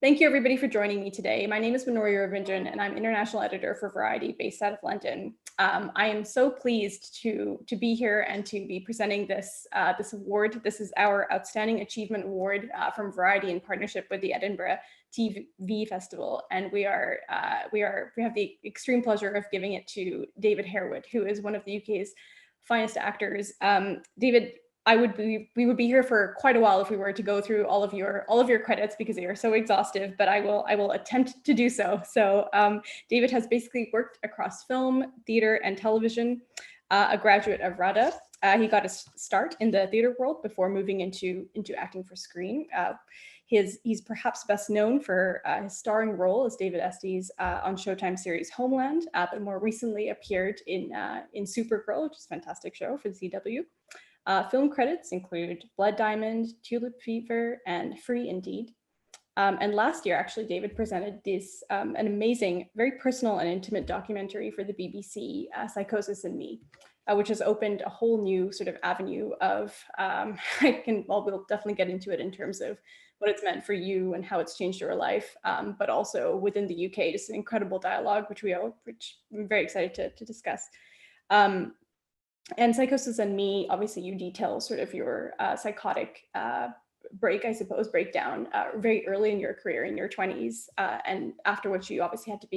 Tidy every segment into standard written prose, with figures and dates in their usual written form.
Thank you everybody for joining me today. My name is Manori Ravindran and I'm international editor for Variety based out of London. I am so pleased to be here and to be presenting this award. This is our Outstanding Achievement Award from Variety in partnership with the Edinburgh TV Festival, and we have the extreme pleasure of giving it to David Harewood, who is one of the UK's finest actors. David, we would be here for quite a while if we were to go through all of your credits because they are so exhaustive, but I will attempt to do so. So David has basically worked across film, theater, and television, a graduate of RADA. He got his start in the theater world before moving into acting for screen. He's perhaps best known for his starring role as David Estes on Showtime series Homeland, but more recently appeared in Supergirl, which is a fantastic show for the CW. Film credits include Blood Diamond, Tulip Fever, and Free Indeed. And last year, actually, David presented this an amazing, very personal and intimate documentary for the BBC, Psychosis and Me, which has opened a whole new sort of avenue of, we'll definitely get into it in terms of what it's meant for you and how it's changed your life, but also within the UK, just an incredible dialogue, which I'm very excited to discuss. And Psychosis and Me, obviously you detail sort of your psychotic breakdown very early in your career, in your 20s, and after which you obviously had to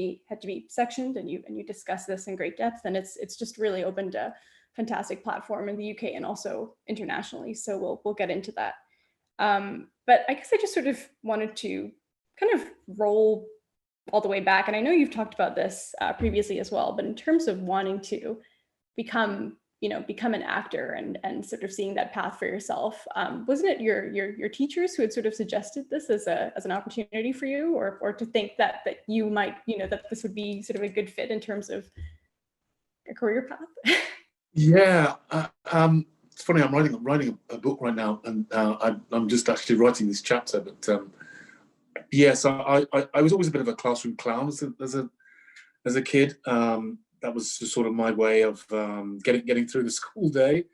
be sectioned, and you discuss this in great depth, and it's just really opened a fantastic platform in the UK and also internationally. So we'll get into that. But I guess I just sort of wanted to kind of roll all the way back, and I know you've talked about this previously as well, but in terms of wanting to become an actor and sort of seeing that path for yourself. Wasn't it your teachers who had sort of suggested this as an opportunity for you, or to think that you might, that this would be sort of a good fit in terms of a career path? Yeah, it's funny. I'm writing a book right now, and I'm just actually writing this chapter. But yes, I was always a bit of a classroom clown as a kid. That was sort of my way of getting through the school day,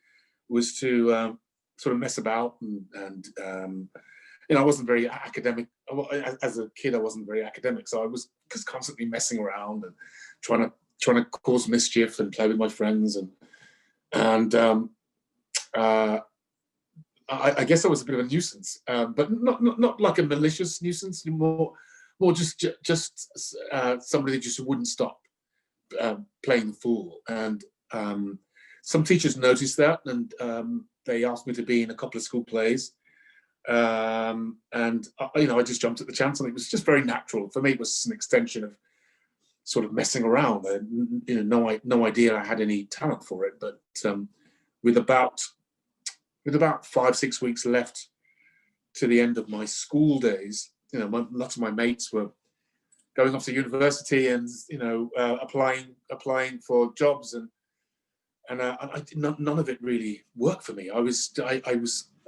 was to sort of mess about and I wasn't very academic. As a kid, I wasn't very academic, so I was just constantly messing around and trying to cause mischief and play with my friends, and I guess I was a bit of a nuisance, but not like a malicious nuisance, more just somebody that just wouldn't stop playing the fool. And some teachers noticed that, and they asked me to be in a couple of school plays, and I just jumped at the chance, and it was just very natural for me. It was an extension of sort of messing around. No idea I had any talent for it, but with about 5-6 weeks left to the end of my school days, lots of my mates were going off to university and applying for jobs, and none of it really worked for me. I was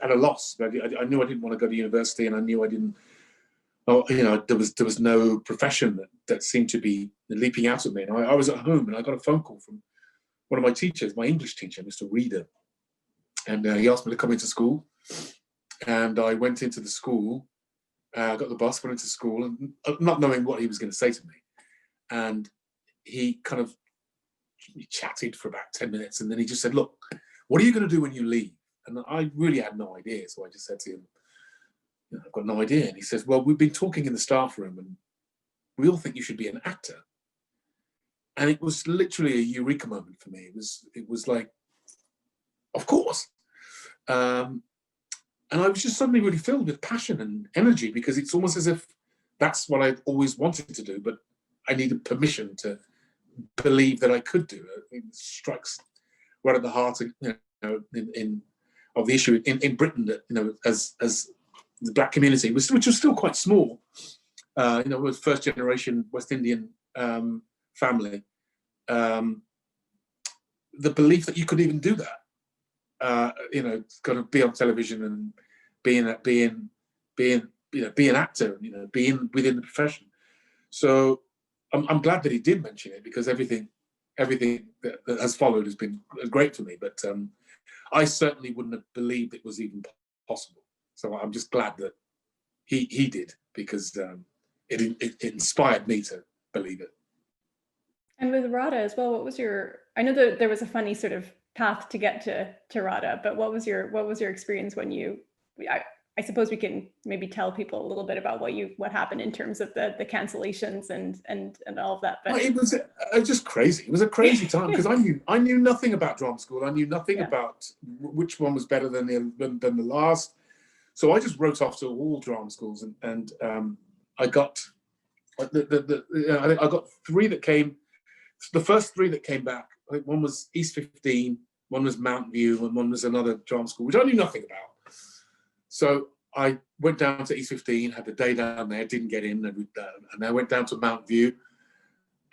at a loss. I knew I didn't want to go to university, and I knew I didn't. There was no profession that seemed to be leaping out at me. And I was at home, and I got a phone call from one of my teachers, my English teacher, Mr. Reader, and he asked me to come into school, and I went into the school. Got the bus, went into school, and not knowing what he was going to say to me. And he kind of chatted for about 10 minutes, and then he just said, "Look, what are you going to do when you leave?" And I really had no idea, so I just said to him, "I've got no idea." And he says, "Well, we've been talking in the staff room, and we all think you should be an actor." And it was literally a eureka moment for me. It was like, of course. And I was just suddenly really filled with passion and energy, because it's almost as if that's what I've always wanted to do, but I needed permission to believe that I could do it. It strikes right at the heart of, of the issue in Britain, that as the Black community, which was still quite small. We're first generation West Indian family. The belief that you could even do that. Got to be on television and be an actor, be within the profession. So I'm glad that he did mention it, because everything that has followed has been great for me. But I certainly wouldn't have believed it was even possible. So I'm just glad that he did, because it inspired me to believe it. And with RADA as well, what was your, I know that there was a funny sort of path to get to RADA, but what was your experience when you, I suppose we can maybe tell people a little bit about what happened in terms of the cancellations and all of that. But Well, it was just crazy. It was a crazy time because I knew nothing about drama school. I knew nothing about which one was better than the last. So I just wrote off to all drama schools, and I got I got three that came. The first three that came back, I think one was East 15, one was Mount View, and one was another drama school, which I knew nothing about. So I went down to East 15, had the day down there, didn't get in, and I went down to Mount View,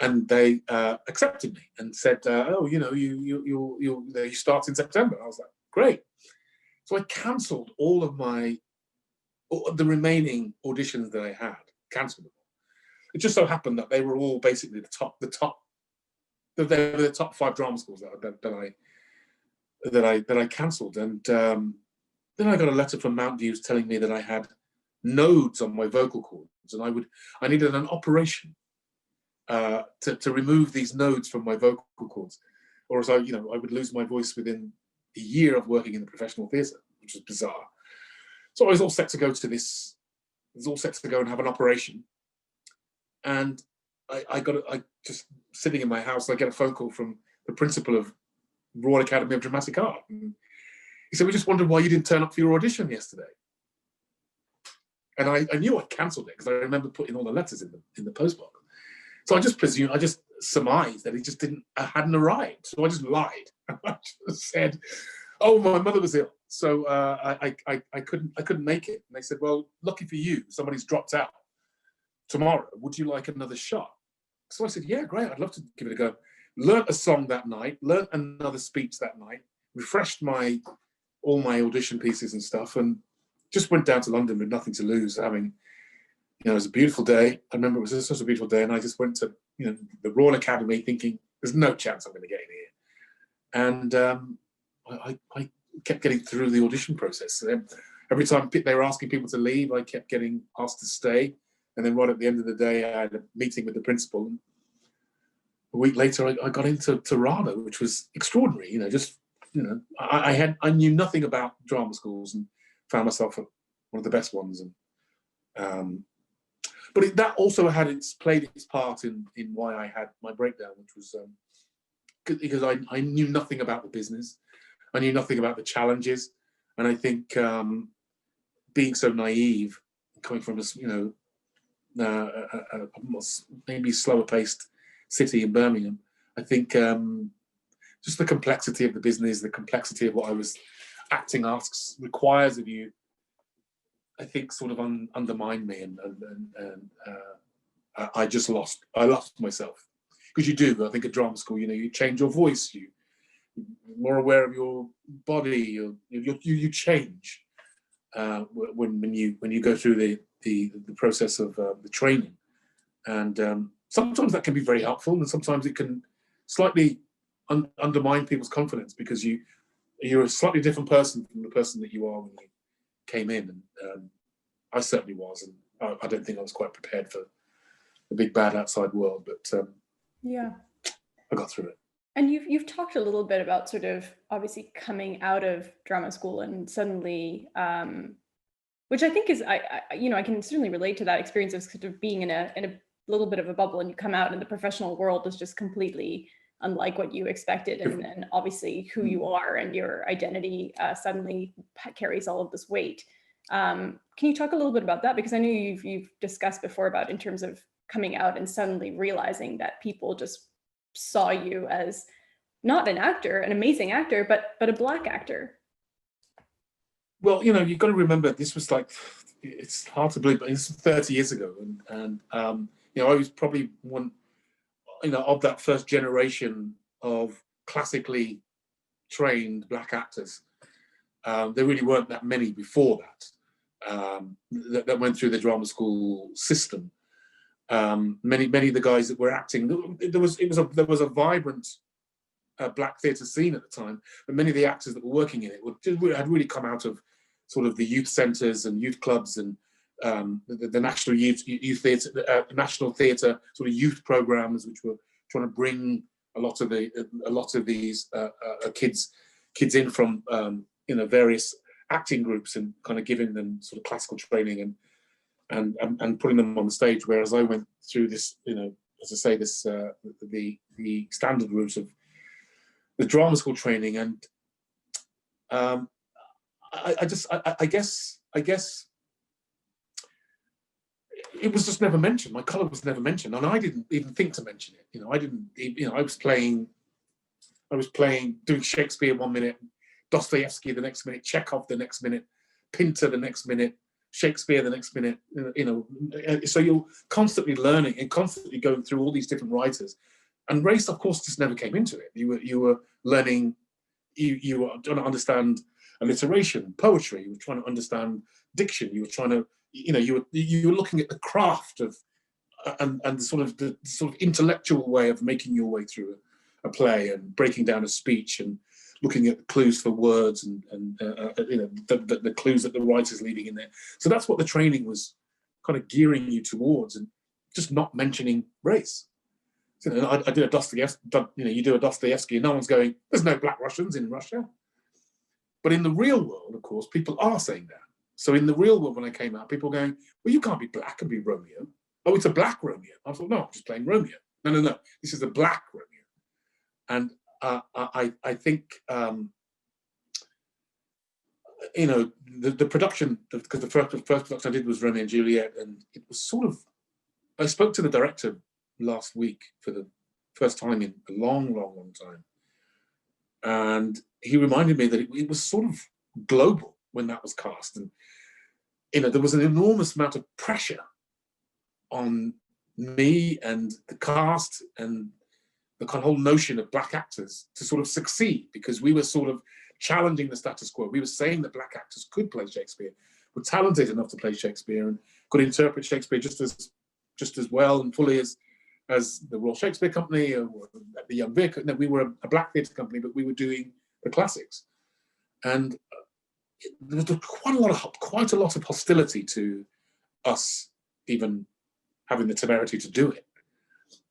and they accepted me and said, "Oh, you start in September." I was like, "Great!" So I cancelled all of the remaining auditions that I had. Cancelled them. It just so happened that they were all basically the top. They were the top 5 drama schools that I cancelled, and then I got a letter from Mount Views telling me that I had nodes on my vocal cords, and I needed an operation to remove these nodes from my vocal cords, or else I would lose my voice within a year of working in the professional theatre, which was bizarre. So I was all set to go to this. I was all set to go and have an operation, and I just sitting in my house, I get a phone call from the principal of Royal Academy of Dramatic Art. And he said, "We just wondered why you didn't turn up for your audition yesterday." And I knew I cancelled it because I remember putting all the letters in the postbox. So I just surmised that he hadn't arrived. So I just lied. I just said, "Oh, my mother was ill, so I couldn't make it." And they said, "Well, lucky for you, somebody's dropped out tomorrow. Would you like another shot?" So I said, "Yeah, great. I'd love to give it a go." Learned a song that night, learned another speech that night, refreshed all my audition pieces and stuff, and just went down to London with nothing to lose. It was a beautiful day. I remember it was such a beautiful day, and I just went to the Royal Academy thinking, there's no chance I'm going to get in here. And I kept getting through the audition process. Every time they were asking people to leave, I kept getting asked to stay. And then right at the end of the day, I had a meeting with the principal. And a week later, I got into RADA, which was extraordinary. I knew nothing about drama schools and found myself at one of the best ones. And but that also played its part in why I had my breakdown, which was because I knew nothing about the business. I knew nothing about the challenges. And I think being so naive, coming from a maybe slower paced city in Birmingham, I think just the complexity of the business, the complexity of what acting requires of you, I think sort of undermined me, and I lost myself. Because you do, I think at drama school, you change your voice, you're more aware of your body, you change when you go through the process of the training, and sometimes that can be very helpful, and sometimes it can slightly undermine people's confidence because you're a slightly different person from the person that you are when you came in, and I certainly was, and I don't think I was quite prepared for the big bad outside world, but yeah, I got through it. And you've talked a little bit about sort of obviously coming out of drama school and suddenly, which I think is I can certainly relate to that experience of sort of being in a little bit of a bubble, and you come out and the professional world is just completely unlike what you expected, and obviously who you are and your identity suddenly carries all of this weight. Can you talk a little bit about that? Because I know you've discussed before about in terms of coming out and suddenly realizing that people just saw you as not an actor, an amazing actor, but a Black actor. Well, you've got to remember this was it's hard to believe, but it's 30 years ago, and I was probably one of that first generation of classically trained Black actors. There really weren't that many before that went through the drama school system. Many of the guys that were acting, there was a vibrant Black theatre scene at the time, and many of the actors that were working in it had really come out of sort of the youth centres and youth clubs and the National Youth Theatre, National Theatre sort of youth programs, which were trying to bring a lot of these kids in from various acting groups and kind of giving them sort of classical training and putting them on the stage. Whereas I went through this, as I say, this the standard route of the drama school training, and I guess it was just never mentioned. My colour was never mentioned, and I didn't even think to mention it. I was doing Shakespeare 1 minute, Dostoevsky the next minute, Chekhov the next minute, Pinter the next minute, Shakespeare the next minute. So you're constantly learning and constantly going through all these different writers, and race, of course, just never came into it. You were learning. You were trying to understand alliteration, poetry. You were trying to understand diction. You were trying to, you were looking at the craft of and the sort of intellectual way of making your way through a play and breaking down a speech and looking at the clues for words and the clues that the writer's leaving in there. So that's what the training was kind of gearing you towards, and just not mentioning race. So, I did a Dostoevsky. You do a Dostoevsky, and no one's going, "There's no Black Russians in Russia." But in the real world, of course, people are saying that. So in the real world, when I came out, people were going, "Well, you can't be black and be Romeo." "Oh, it's a black Romeo." I thought, "No, I'm just playing Romeo." No. This is a black Romeo. And I think, the production, because the first production I did was Romeo and Juliet, and it was sort of, I spoke to the director last week for the first time in a long time. And he reminded me that it was sort of global when that was cast. And, there was an enormous amount of pressure on me and the cast and the kind of whole notion of black actors to sort of succeed, because we were sort of challenging the status quo. We were saying that black actors could play Shakespeare, were talented enough to play Shakespeare, and could interpret Shakespeare just as well and fully as the Royal Shakespeare Company or the Young Vic. No, we were a black theatre company, but we were doing the classics. And there was quite a lot of hostility to us even having the temerity to do it.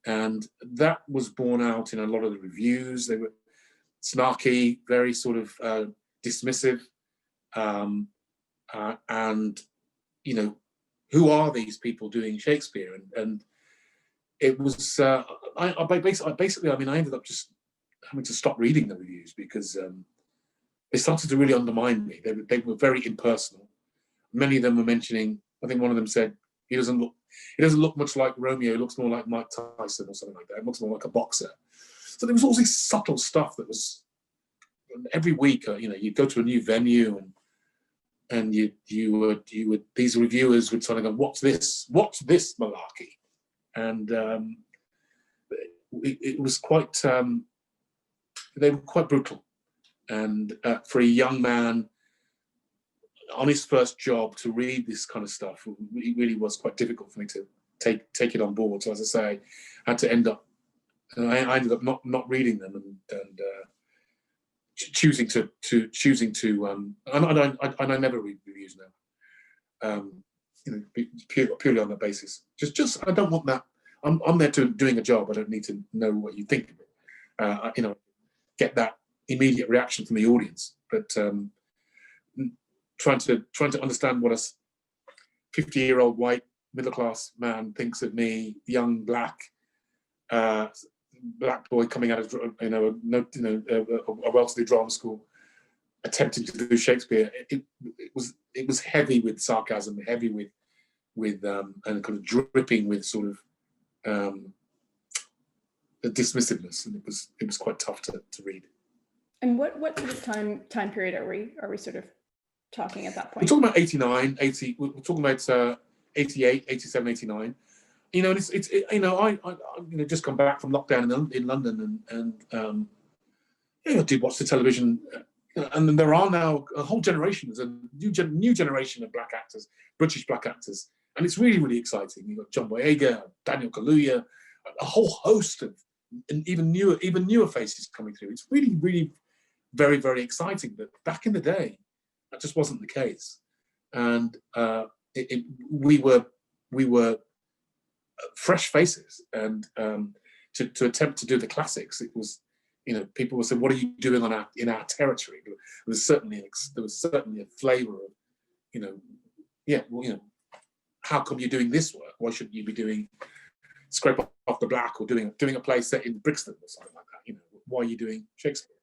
And that was borne out in a lot of the reviews. They were snarky, very sort of dismissive. And, who are these people doing Shakespeare? And it was, I ended up just having to stop reading the reviews, because they started to really undermine me. They were very impersonal. Many of them were mentioning, I think one of them said, he doesn't look much like Romeo, he looks more like Mike Tyson or something like that. It looks more like a boxer. So there was all this subtle stuff that was, every week, you'd go to a new venue and you would these reviewers would sort of go, what's this malarkey? And it was quite, they were quite brutal. And for a young man on his first job to read this kind of stuff, it really was quite difficult for me to take it on board. So as I say, I had to end up, I ended up not reading them and choosing to and I never read reviews now. Purely on that basis. Just I don't want that. I'm there doing a job. I don't need to know what you think of it. Get that immediate reaction from the audience. But trying to understand what a 50-year-old white middle-class man thinks of me, young black boy coming out of a well-to-do drama school, attempting to do Shakespeare. It was heavy with sarcasm, heavy with and kind of dripping with sort of the dismissiveness, and it was quite tough to read. And what sort of time period are we sort of talking at that point? We're talking about 89, 80. We're talking about 88, 87, 89. And I just come back from lockdown in London, and I did watch the television, and then there are now a whole generation, there's a new generation of black actors, British black actors, and it's really, really exciting. You've got John Boyega, Daniel Kaluuya, a whole host of, and even newer faces coming through. It's really, really very, very exciting. But back in the day, that just wasn't the case. And we were fresh faces, and to attempt to do the classics, it was, people would say, "What are you doing in our territory?" There was certainly a flavour of, yeah, well, how come you're doing this work? Why shouldn't you be doing Scrape Off the Black, or doing a play set in Brixton or something like that? Why are you doing Shakespeare?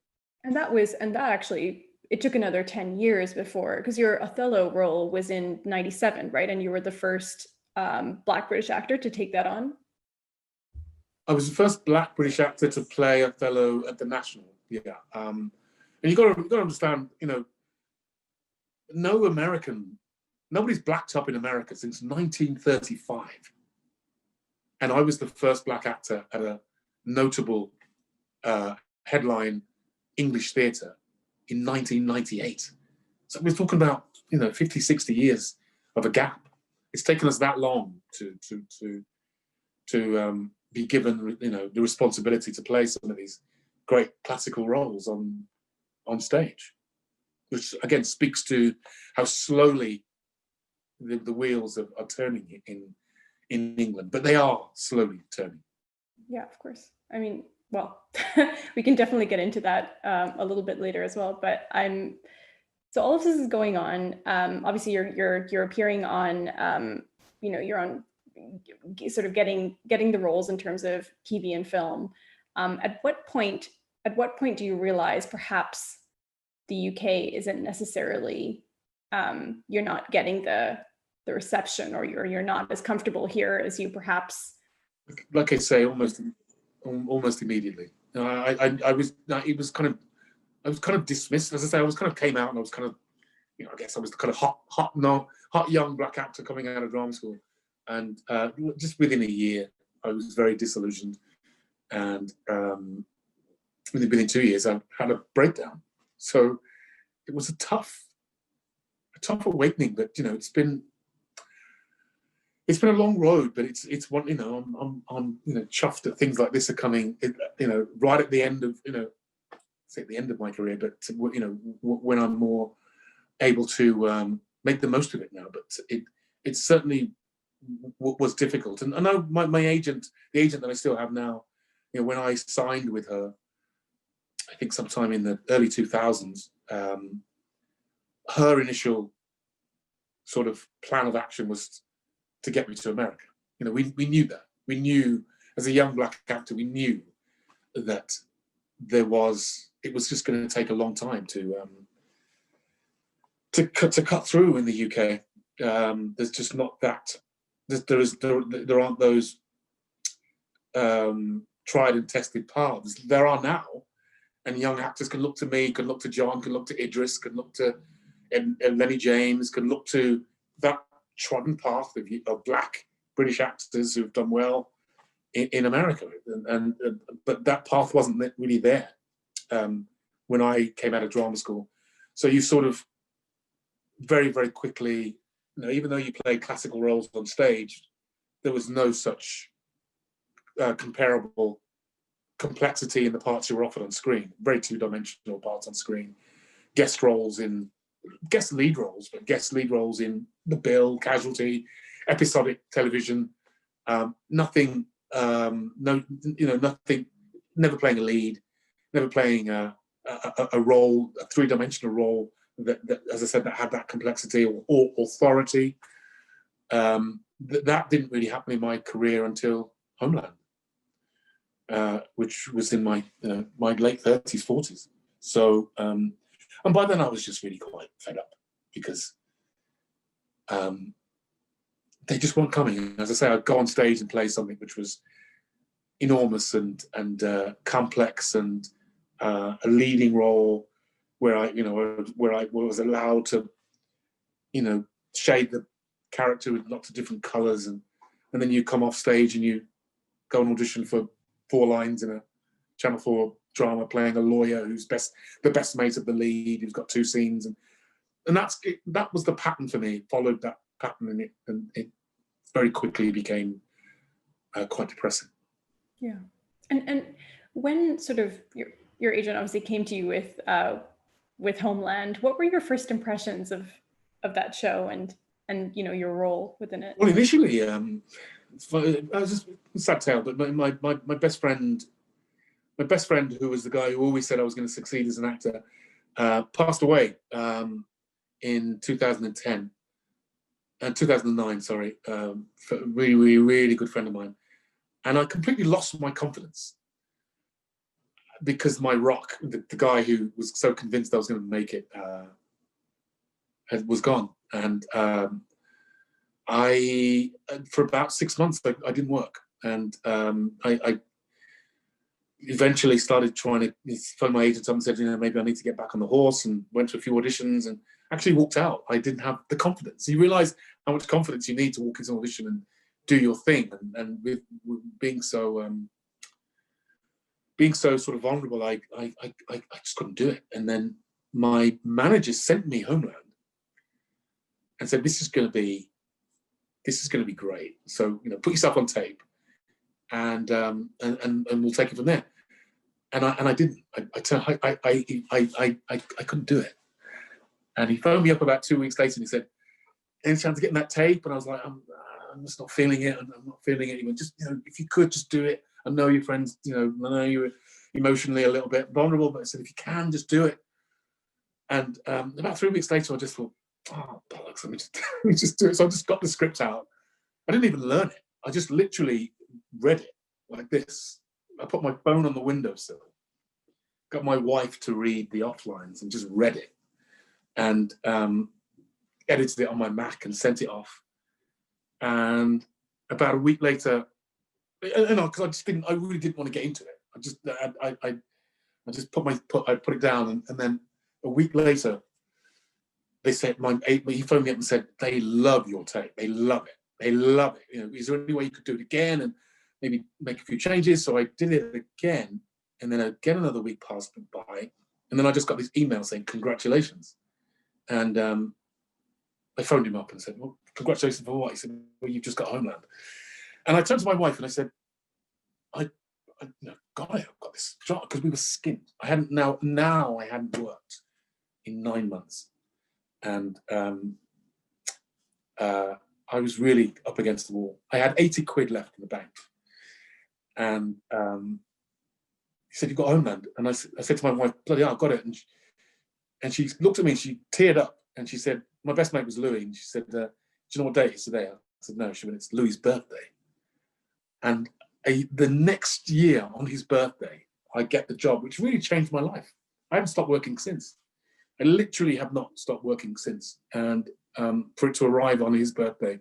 And that actually, it took another 10 years before, because your Othello role was in 97, right? And you were the first Black British actor to take that on. I was the first Black British actor to play Othello at the National. Yeah, and you got to understand, nobody's blacked up in America since 1935, and I was the first Black actor at a notable headline English theatre in 1998. So we're talking about 50, 60 years of a gap. It's taken us that long to be given the responsibility to play some of these great classical roles on stage, which again speaks to how slowly the wheels are turning in England, but they are slowly turning. Yeah, of course. I mean, well, we can definitely get into that a little bit later as well. But so all of this is going on. Obviously, you're appearing on, you're on sort of getting the roles in terms of TV and film. At what point do you realize perhaps the UK isn't necessarily, you're not getting the reception, or you're not as comfortable here as you perhaps? Like I say, almost immediately. I was kind of dismissed. As I say, I was kind of came out, and I was kind of, I guess I was the kind of hot young Black actor coming out of drama school, and just within a year, I was very disillusioned, and within 2 years, I had a breakdown. So it was a tough awakening. But it's been a long road, but it's one, I'm chuffed that things like this are coming, right at the end of, say at the end of my career, but when I'm more able to make the most of it now. But it certainly was difficult. And I know my agent, the agent that I still have now, when I signed with her, I think sometime in the early 2000s, her initial sort of plan of action was to get me to America. We knew that. We knew, as a young Black actor, we knew that it was just going to take a long time to cut through in the UK. There's just not that. There aren't those tried and tested paths. There are now, and young actors can look to me, can look to John, can look to Idris, can look to Lenny James, can look to that trodden path of Black British actors who've done well in America, but that path wasn't really there when I came out of drama school. So you sort of very, very quickly, even though you played classical roles on stage, there was no such comparable complexity in the parts you were offered on screen. Very two-dimensional parts on screen, guest lead roles, but guest lead roles in The Bill, Casualty, episodic television. Nothing, nothing. Never playing a lead, never playing a role, a three-dimensional role that, as I said, that had that complexity or authority. That didn't really happen in my career until Homeland, which was in my late 30s, 40s. So, and by then I was just really quite fed up, because they just weren't coming. As I say, I'd go on stage and play something which was enormous and complex, and a leading role where I was allowed to, shade the character with lots of different colours, and then you come off stage and you go and audition for 4 lines in a Channel 4 drama, playing a lawyer who's the best mate of the lead, who's got 2 scenes, and that was the pattern for me. Followed that pattern, and it very quickly became quite depressing. Yeah, and when sort of your agent obviously came to you with Homeland, what were your first impressions of that show? And and your role within it? Well, initially, I was just a sad tale, but my best friend, who was the guy who always said I was going to succeed as an actor, passed away in 2010. 2009, sorry, really, really good friend of mine. And I completely lost my confidence because my rock, the guy who was so convinced I was going to make it, was gone. And for about 6 months, I didn't work. And I eventually started trying to phone my agent up and said, maybe I need to get back on the horse, and went to a few auditions and actually walked out. I didn't have the confidence. You realize how much confidence you need to walk into an audition and do your thing. And with being so sort of vulnerable, I just couldn't do it. And then my manager sent me Homeland and said, this is going to be great. So, put yourself on tape and we'll take it from there. And I didn't. I couldn't do it. And he phoned me up about 2 weeks later and he said, any chance of getting that tape? And I was like, I'm just not feeling it. I'm not feeling it. He went, just, if you could just do it. I know your friends, I know you're emotionally a little bit vulnerable, but I said, if you can, just do it. And about 3 weeks later, I just thought, oh, bollocks, let me just do it. So I just got the script out. I didn't even learn it. I just literally read it like this. I put my phone on the windowsill, got my wife to read the off lines and just read it, and edited it on my Mac and sent it off. And about a week later, because I really didn't want to get into it. I put it down, and then a week later, they said, he phoned me up and said, they love your tape. They love it. They love it. Is there any way you could do it again and maybe make a few changes? So I did it again, and then again another week passed by, and then I just got this email saying congratulations. And I phoned him up and said, well, congratulations for what? He said, well, you've just got Homeland. And I turned to my wife and I said, I've got this job, because we were skint. I hadn't worked in 9 months, and I was really up against the wall. I had 80 quid left in the bank, and he said, "You've got Homeland," and I said to my wife, "Bloody hell, I've got it." And she looked at me and she teared up and she said, my best mate was Louis, and she said, "Do you know what day it is today?" I said, "No." She went, "It's Louis' birthday." And the next year on his birthday, I get the job, which really changed my life. I haven't stopped working since. I literally have not stopped working since. And for it to arrive on his birthday,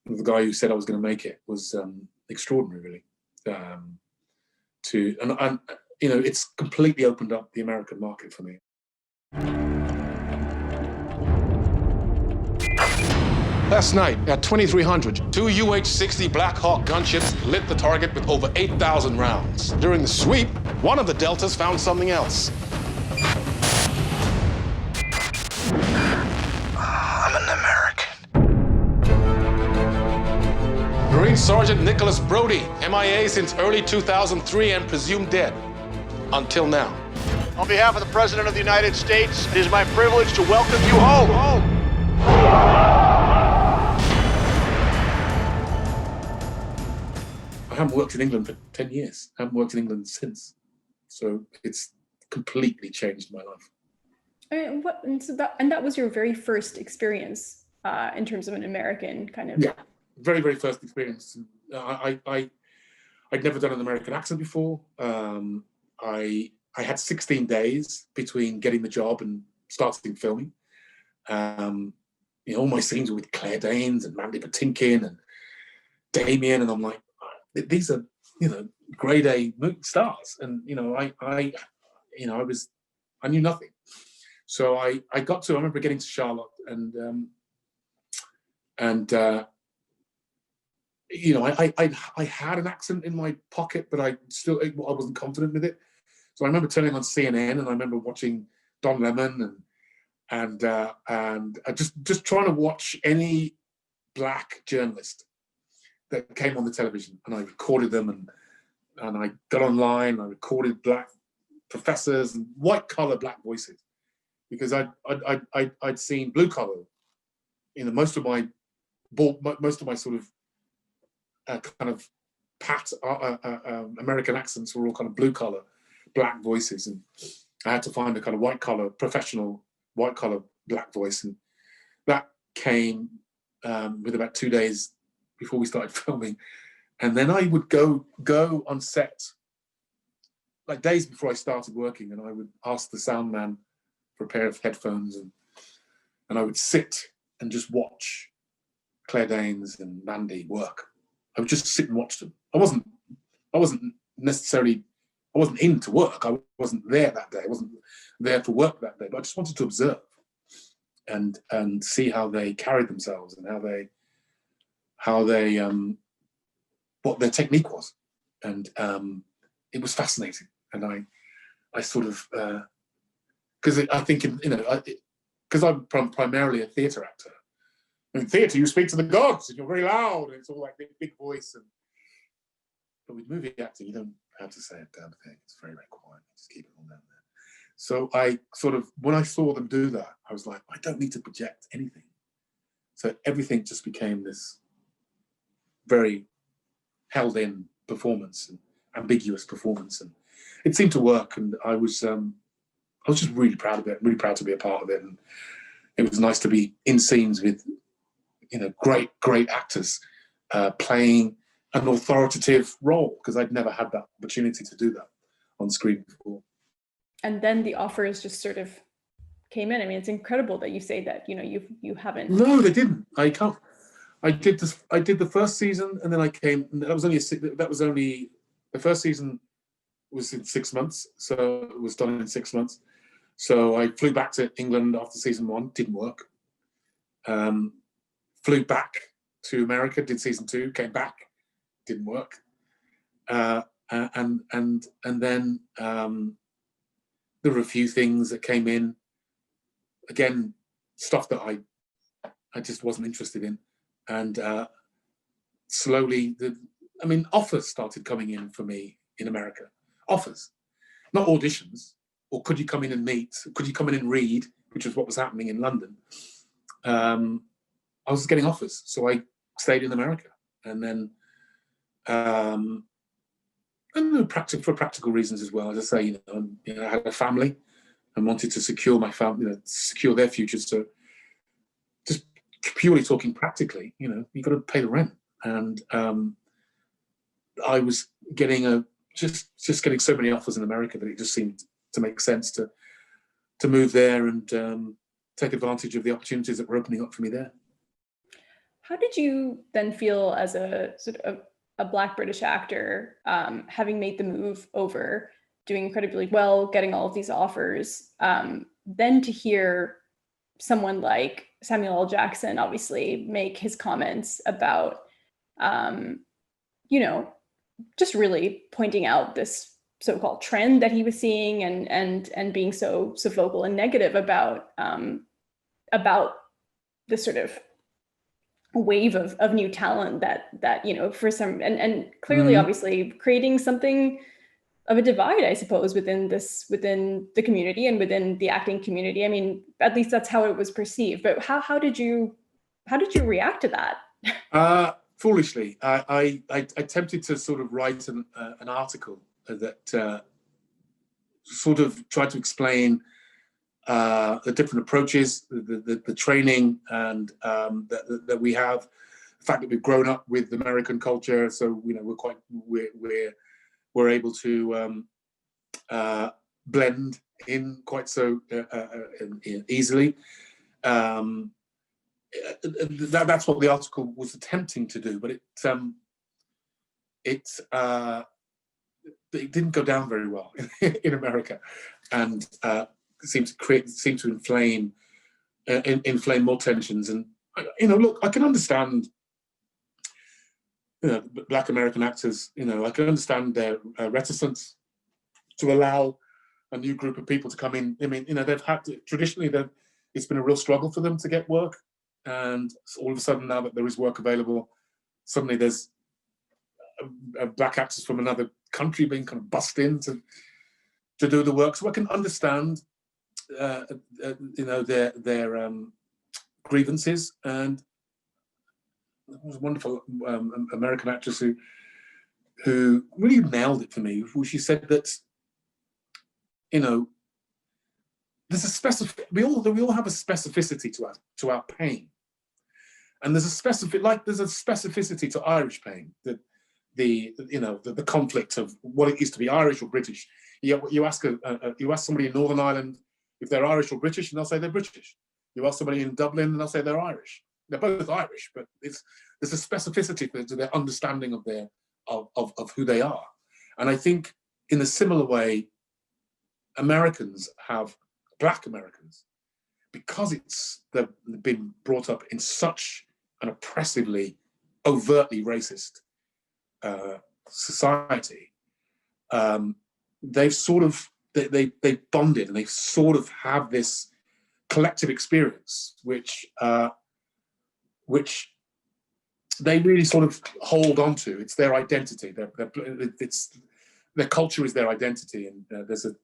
the guy who said I was going to make it, was extraordinary, really. It's completely opened up the American market for me. Last night at 2300, two UH-60 Black Hawk gunships lit the target with over 8,000 rounds. During the sweep, one of the Deltas found something else. I'm an American. Marine Sergeant Nicholas Brody, MIA since early 2003 and presumed dead. Until now. On behalf of the President of the United States, it is my privilege to welcome you home. I haven't worked in England for 10 years. I haven't worked in England since. So it's completely changed my life. And that was your very first experience in terms of an American kind of... Yeah, very, very first experience. I'd never done an American accent before. I had 16 days between getting the job and starting filming. All my scenes were with Claire Danes and Mandy Patinkin and Damien, and I'm like, these are, grade A stars, and I knew nothing. So I remember getting to Charlotte, and I had an accent in my pocket, but I wasn't confident with it. So I remember turning on CNN, and I remember watching Don Lemon and just trying to watch any black journalist that came on the television, and I recorded them, and I got online, I recorded black professors and white collar black voices, because I'd seen blue collar most of my sort of kind of pat American accents were all kind of blue collar, black voices, and I had to find a kind of white collar, professional white collar black voice, and that came with about 2 days before we started filming. And then I would go on set like days before I started working, and I would ask the sound man for a pair of headphones, and I would sit and just watch Claire Danes and Mandy work. I would just sit and watch them. I wasn't in to work. I wasn't there that day. I wasn't there for work that day, but I just wanted to observe and see how they carried themselves and how they what their technique was. And it was fascinating. And I sort of, because I think, because I'm primarily a theatre actor. In theatre, you speak to the gods and you're very loud, and it's all like big voice. But with movie acting, you don't have to say a damn thing. It's very, very quiet. Just keep it all down there. So I sort of, when I saw them do that, I was like, I don't need to project anything. So everything just became this very held in performance and ambiguous performance. And it seemed to work. And I was just really proud of it, really proud to be a part of it. And it was nice to be in scenes with, great actors playing an authoritative role, because I'd never had that opportunity to do that on screen before. And then the offers just sort of came in. I mean, it's incredible that you say that, you haven't. No, they didn't. I can't. I did the first season, and then I came. The first season was in 6 months, so it was done in 6 months. So I flew back to England after season 1, didn't work. Flew back to America, did season 2, came back, didn't work. And then there were a few things that came in, again, stuff that I just wasn't interested in. And slowly, offers started coming in for me in America. Offers, not auditions, or could you come in and meet? Could you come in and read? Which is what was happening in London. I was getting offers, so I stayed in America, and then, for practical reasons as well. As I say, I had a family and wanted to secure my family, secure their futures. So, just purely talking practically, you've got to pay the rent, and I was getting just getting so many offers in America that it just seemed to make sense to move there and take advantage of the opportunities that were opening up for me there. How did you then feel as a sort of a Black British actor, having made the move over, doing incredibly well, getting all of these offers, then to hear someone like Samuel L. Jackson obviously make his comments about, just really pointing out this so-called trend that he was seeing and being so vocal and negative about this sort of wave of new talent that for some and clearly obviously creating something of a divide, I suppose, within the community and within the acting community. I mean, at least that's how it was perceived. But how did you react to that? Foolishly, I attempted to sort of write an article that sort of tried to explain the different approaches, the training, and that we have, the fact that we've grown up with American culture, so we're able to blend in quite so easily. That's what the article was attempting to do, but it didn't go down very well in America, and seemed to inflame more tensions. And look, I can understand Black American actors. I can understand their reticence to allow a new group of people to come in. I mean, they've had to, traditionally it's been a real struggle for them to get work, and all of a sudden now that there is work available, suddenly there's Black actors from another country being kind of bussed in to do the work. So I can understand their grievances. And there was a wonderful American actress who really nailed it for me. She said that, you know, there's a specific. We all have a specificity to our pain, and there's a specificity to Irish pain. The conflict of what it is to be Irish or British. You ask somebody in Northern Ireland if they're Irish or British, and they'll say they're British. You ask somebody in Dublin, and they'll say they're Irish. They're both Irish, but there's a specificity to their understanding of who they are. And I think in a similar way, Black Americans, because they've been brought up in such an oppressively, overtly racist society, they've sort of they bonded, and they sort of have this collective experience, which they really sort of hold on to. It's their identity. Their culture is their identity, and there's a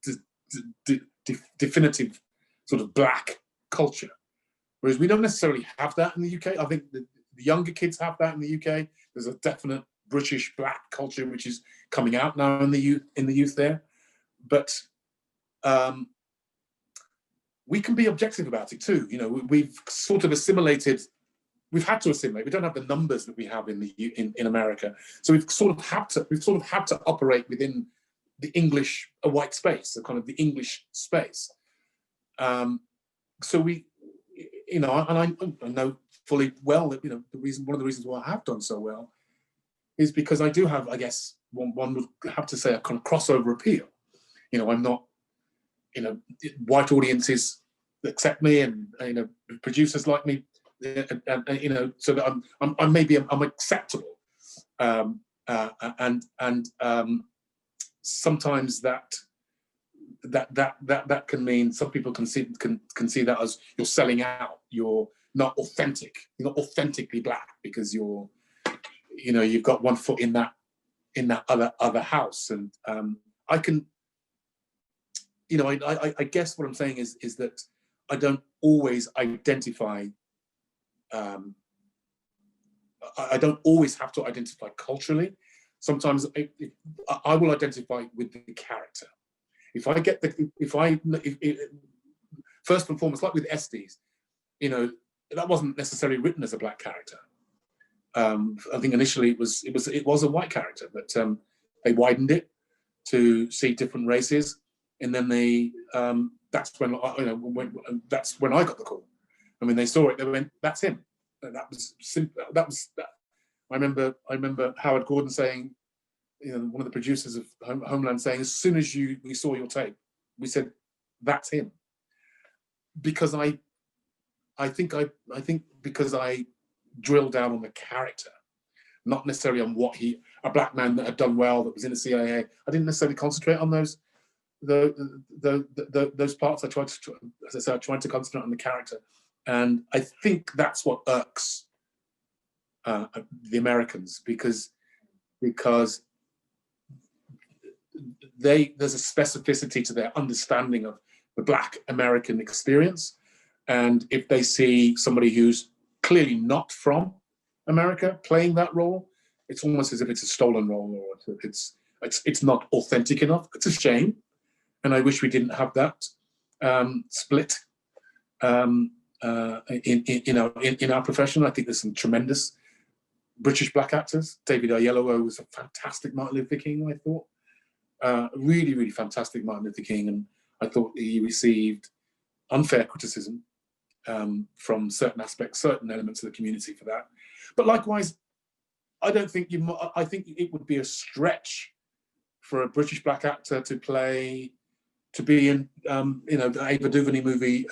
definitive sort of Black culture, whereas we don't necessarily have that in the UK. I think the younger kids have that in the UK. There's a definite British Black culture which is coming out now in the youth there, but we can be objective about it too. You know, we've sort of assimilated. We've had to assimilate. We don't have the numbers that we have in America, so we've sort of had to operate within the English white space, the kind of the English space. So we, you know, and I know fully well that, you know, one of the reasons why I have done so well is because I do have, I guess, one would have to say, a kind of crossover appeal. You know, I'm not, you know, white audiences accept me, and you know, producers like me, and you know, so that I'm acceptable, and sometimes that can mean some people can see that as you're selling out. You're not authentic. You're not authentically Black because you're, you know, you've got one foot in that other house. And I can, you know, I guess what I'm saying is that I don't always identify. I don't always have to identify culturally. Sometimes I will identify with the character. First and foremost, like with Estes, you know, that wasn't necessarily written as a Black character. I think initially it was a white character, but they widened it to see different races, and then that's when I got the call. I mean, they saw it, they went, "That's him." And that was simple. That was that. I remember Howard Gordon saying, you know, one of the producers of Homeland saying, as soon as we saw your tape, we said, "That's him," because I think because I drilled down on the character, not necessarily on a Black man that had done well, that was in the CIA. I didn't necessarily concentrate on those parts. I tried to concentrate on the character, and I think that's what irks the Americans, because there's a specificity to their understanding of the Black American experience, and if they see somebody who's clearly not from America playing that role, it's almost as if it's a stolen role, or it's not authentic enough. It's a shame, and I wish we didn't have that split in our profession. I think there's some tremendous British Black actors. David Harewood was a fantastic Martin Luther King, I thought. Really, really fantastic Martin Luther King, and I thought he received unfair criticism from certain elements of the community for that. But likewise, I think it would be a stretch for a British Black actor to be in, you know, the Ava DuVernay movie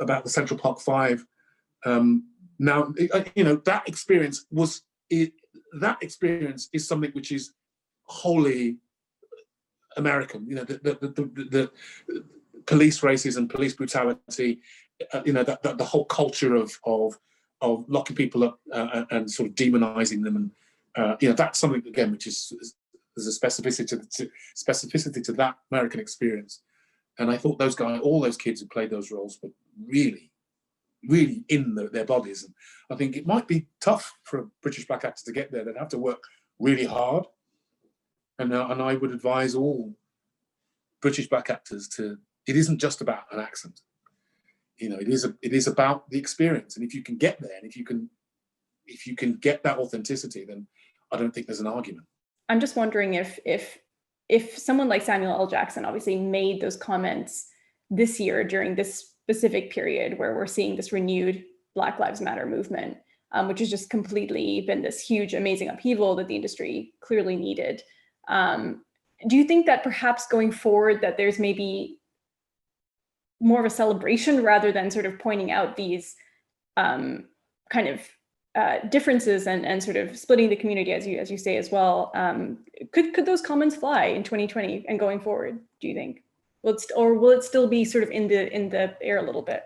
about the Central Park Five. Now, you know, that experience is something which is wholly American. You know, the police racism, police brutality, you know, the whole culture of locking people up and sort of demonizing them, and you know, that's something again which there's a specificity to that American experience. And I thought all those kids who played those roles were really, really in their bodies. And I think it might be tough for a British black actor to get there. They'd have to work really hard. And I would advise all British black actors it isn't just about an accent. You know, it is about the experience. And if you can get there, and if you can get that authenticity, then I don't think there's an argument. I'm just wondering if someone like Samuel L. Jackson obviously made those comments this year during this specific period where we're seeing this renewed Black Lives Matter movement, which has just completely been this huge, amazing upheaval that the industry clearly needed. Do you think that perhaps going forward that there's maybe more of a celebration rather than sort of pointing out these kind of differences and sort of splitting the community, as you say as well? Could those comments fly in 2020 and going forward, do you think? Will it still be sort of in the air a little bit?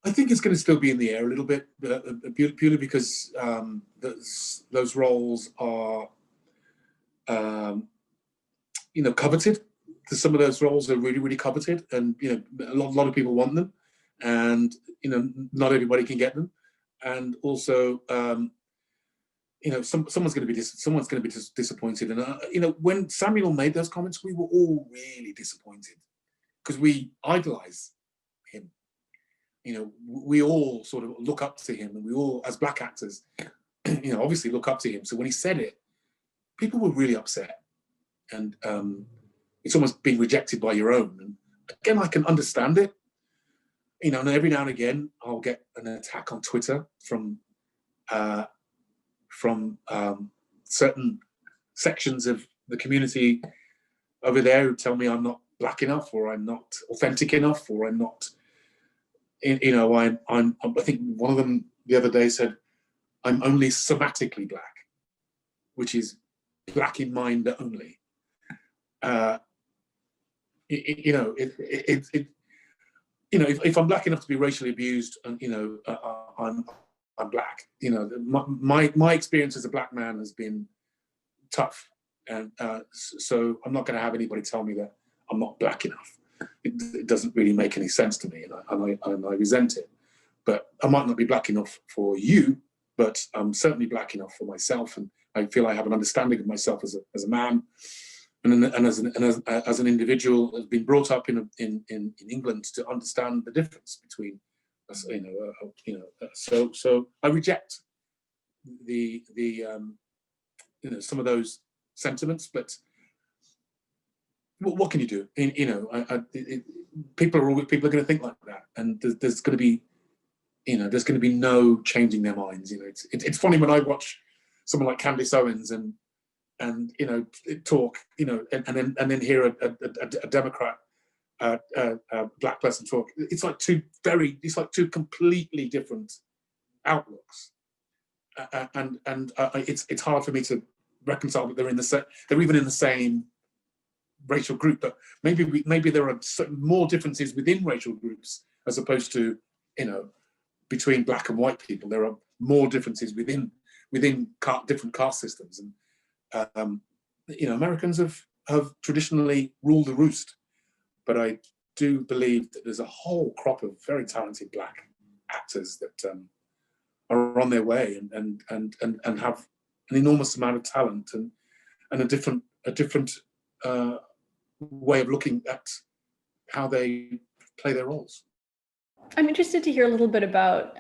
I think it's going to still be in the air a little bit, purely because those roles are, coveted. Some of those roles are really, really coveted, and a lot of people want them, and not everybody can get them. And also, someone's going to be disappointed. And when Samuel made those comments, we were all really disappointed because we idolize him. We all sort of look up to him, and we all, as black actors, obviously look up to him. So when he said it, people were really upset, and it's almost being rejected by your own. And again, I can understand it. And every now and again, I'll get an attack on Twitter from certain sections of the community over there who tell me I'm not black enough, or I'm not authentic enough, or I'm not, I think one of them the other day said, I'm only somatically black, which is black in mind only. If I'm black enough to be racially abused, and I'm black. My experience as a black man has been tough, and so I'm not going to have anybody tell me that I'm not black enough. It doesn't really make any sense to me, and I resent it. But I might not be black enough for you, but I'm certainly black enough for myself, and I feel I have an understanding of myself as a man. And as an individual has been brought up in England to understand the difference between us, so I reject the some of those sentiments, but what can you do? People are going to think like that, and there's going to be no changing their minds. It's funny when I watch someone like Candace Owens and talk, and then hear a Democrat, black person talk. It's like two completely different outlooks, and it's hard for me to reconcile that they're even in the same racial group. But maybe there are more differences within racial groups as opposed to between black and white people. There are more differences within different caste systems. And Americans have traditionally ruled the roost, but I do believe that there's a whole crop of very talented black actors that are on their way and have an enormous amount of talent and a different way of looking at how they play their roles. I'm interested to hear a little bit about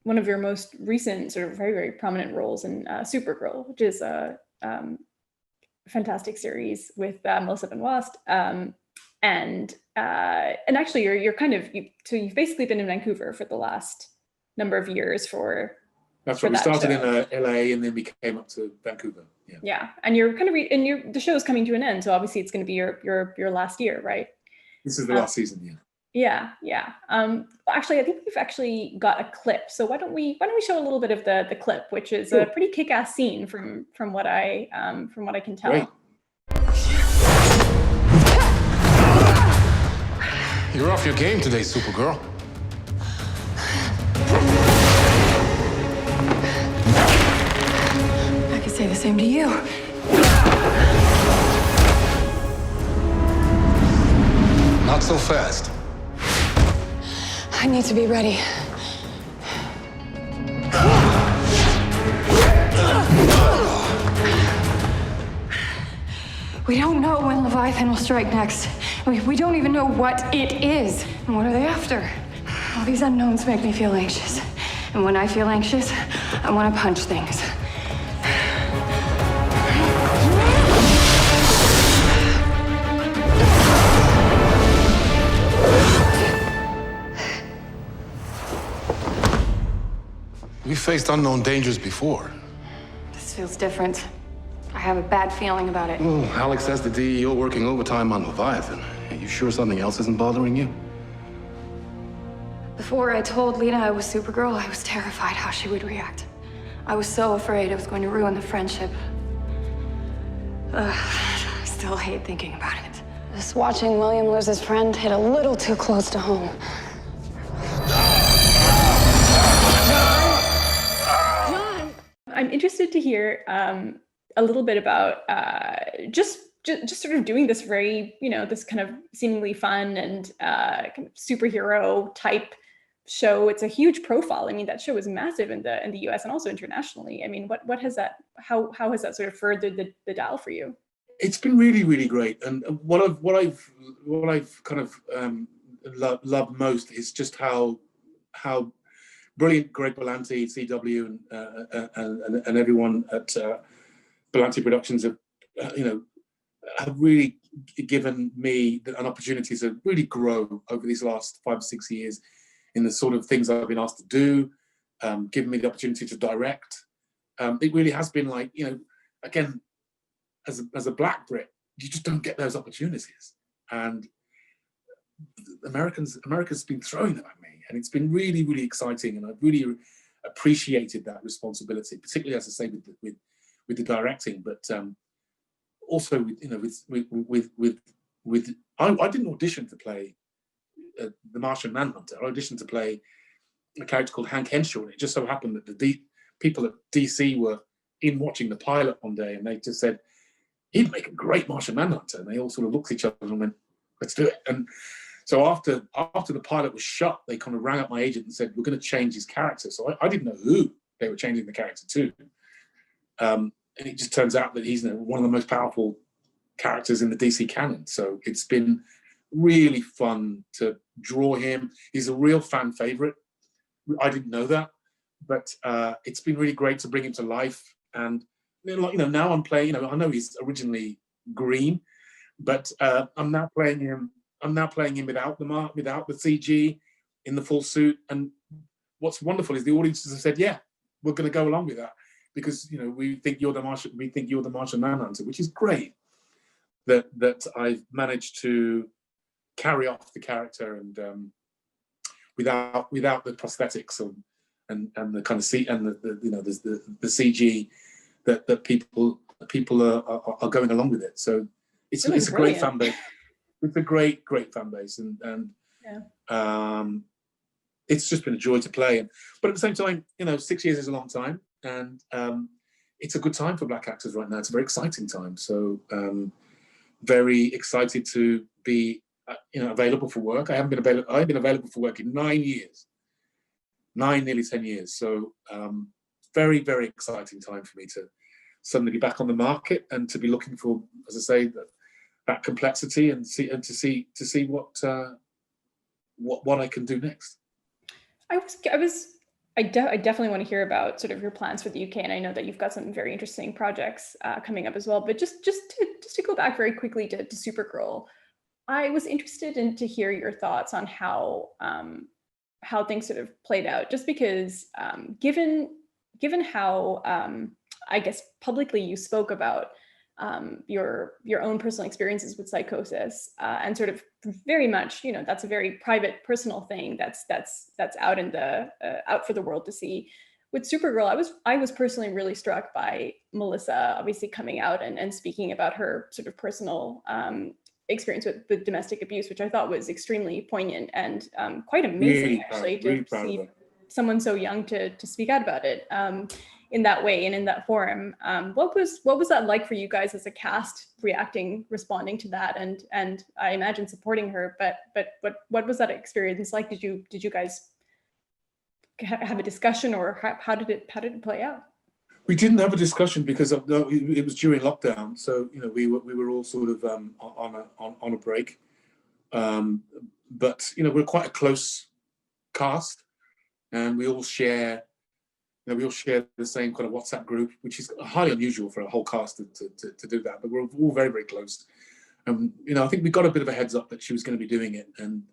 one of your most recent sort of very, very prominent roles in Supergirl, which is a fantastic series with Melissa Benoist. And actually so you've basically been in Vancouver for the last number of years for That's right. We started in LA and then we came up to Vancouver. Yeah. And you're kind of the show is coming to an end. So obviously it's going to be your last year, right? This is the last season, yeah. Yeah. Actually, I think we've actually got a clip. So why don't we show a little bit of the clip, which is a pretty kick-ass scene from what I can tell. Great. You're off your game today, Supergirl. I could say the same to you. Not so fast. I need to be ready. We don't know when Leviathan will strike next. We don't even know what it is. And what are they after? All these unknowns make me feel anxious. And when I feel anxious, I want to punch things. We faced unknown dangers before. This feels different. I have a bad feeling about it. Oh, Alex says the DEO working overtime on Leviathan. Are you sure something else isn't bothering you? Before I told Lena I was Supergirl, I was terrified how she would react. I was so afraid it was going to ruin the friendship. I still hate thinking about it. Just watching William lose his friend hit a little too close to home. I'm interested to hear a little bit about just sort of doing this very, this kind of seemingly fun and kind of superhero type show. It's a huge profile. I mean, that show is massive in the US and also internationally. I mean, what has that, how has that sort of furthered the dial for you? It's been really, really great. And what I've kind of loved most is just how brilliant Greg Berlanti, CW, and everyone at Berlanti Productions have really given me an opportunity to really grow over these last 5 or 6 years in the sort of things I've been asked to do, given me the opportunity to direct. It really has been like, again, as a Black Brit, you just don't get those opportunities. And America's been throwing them at me. And it's been really, really exciting, and I've really appreciated that responsibility, particularly, as I say, with the directing, but also with I didn't audition to play the Martian Manhunter. I auditioned to play a character called Hank Henshaw. And it just so happened that the people at DC were in watching the pilot one day, and they just said he'd make a great Martian Manhunter, and they all sort of looked at each other and went, "Let's do it." And so after the pilot was shot, they kind of rang up my agent and said, "We're going to change his character." So I didn't know who they were changing the character to. And it just turns out that he's one of the most powerful characters in the DC canon. So it's been really fun to draw him. He's a real fan favorite. I didn't know that, but it's been really great to bring him to life. And now I'm playing. I know he's originally green, but I'm now playing him. without the CG, in the full suit. And what's wonderful is the audiences have said, "Yeah, we're going to go along with that because we think you're the Martian Manhunter," which is great. That I've managed to carry off the character and without the prosthetics and the kind of the CG that people are going along with it. So it's a great fan base. It's a great fan base, and it's just been a joy to play. But at the same time, 6 years is a long time, and it's a good time for Black actors right now. It's a very exciting time. So very excited to be available for work. I've been available for work in 9 years, nearly 10 years. So very, very exciting time for me to suddenly be back on the market and to be looking for, as I say, that complexity and to see what I can do next. I definitely want to hear about sort of your plans for the UK, and I know that you've got some very interesting projects coming up as well. But just to go back very quickly to Supergirl, I was interested in to hear your thoughts on how things sort of played out. Just because, given how I guess publicly you spoke about your own personal experiences with psychosis, and sort of very much, that's a very private, personal thing that's out in the out for the world to see. With Supergirl, I was personally really struck by Melissa obviously coming out and speaking about her sort of personal experience with domestic abuse, which I thought was extremely poignant and quite amazing, Really actually, really to see someone so young to speak out about it. in that way and in that forum. What was that like for you guys as a cast, responding to that, and I imagine supporting her? But what was that experience like? Did you guys have a discussion, or how did it play out? We didn't have a discussion because it was during lockdown, so we were all sort of on a break. But we're quite a close cast, and we all share the same kind of WhatsApp group, which is highly unusual for a whole cast to do that. But we're all very, very close. I think we got a bit of a heads up that she was going to be doing it, and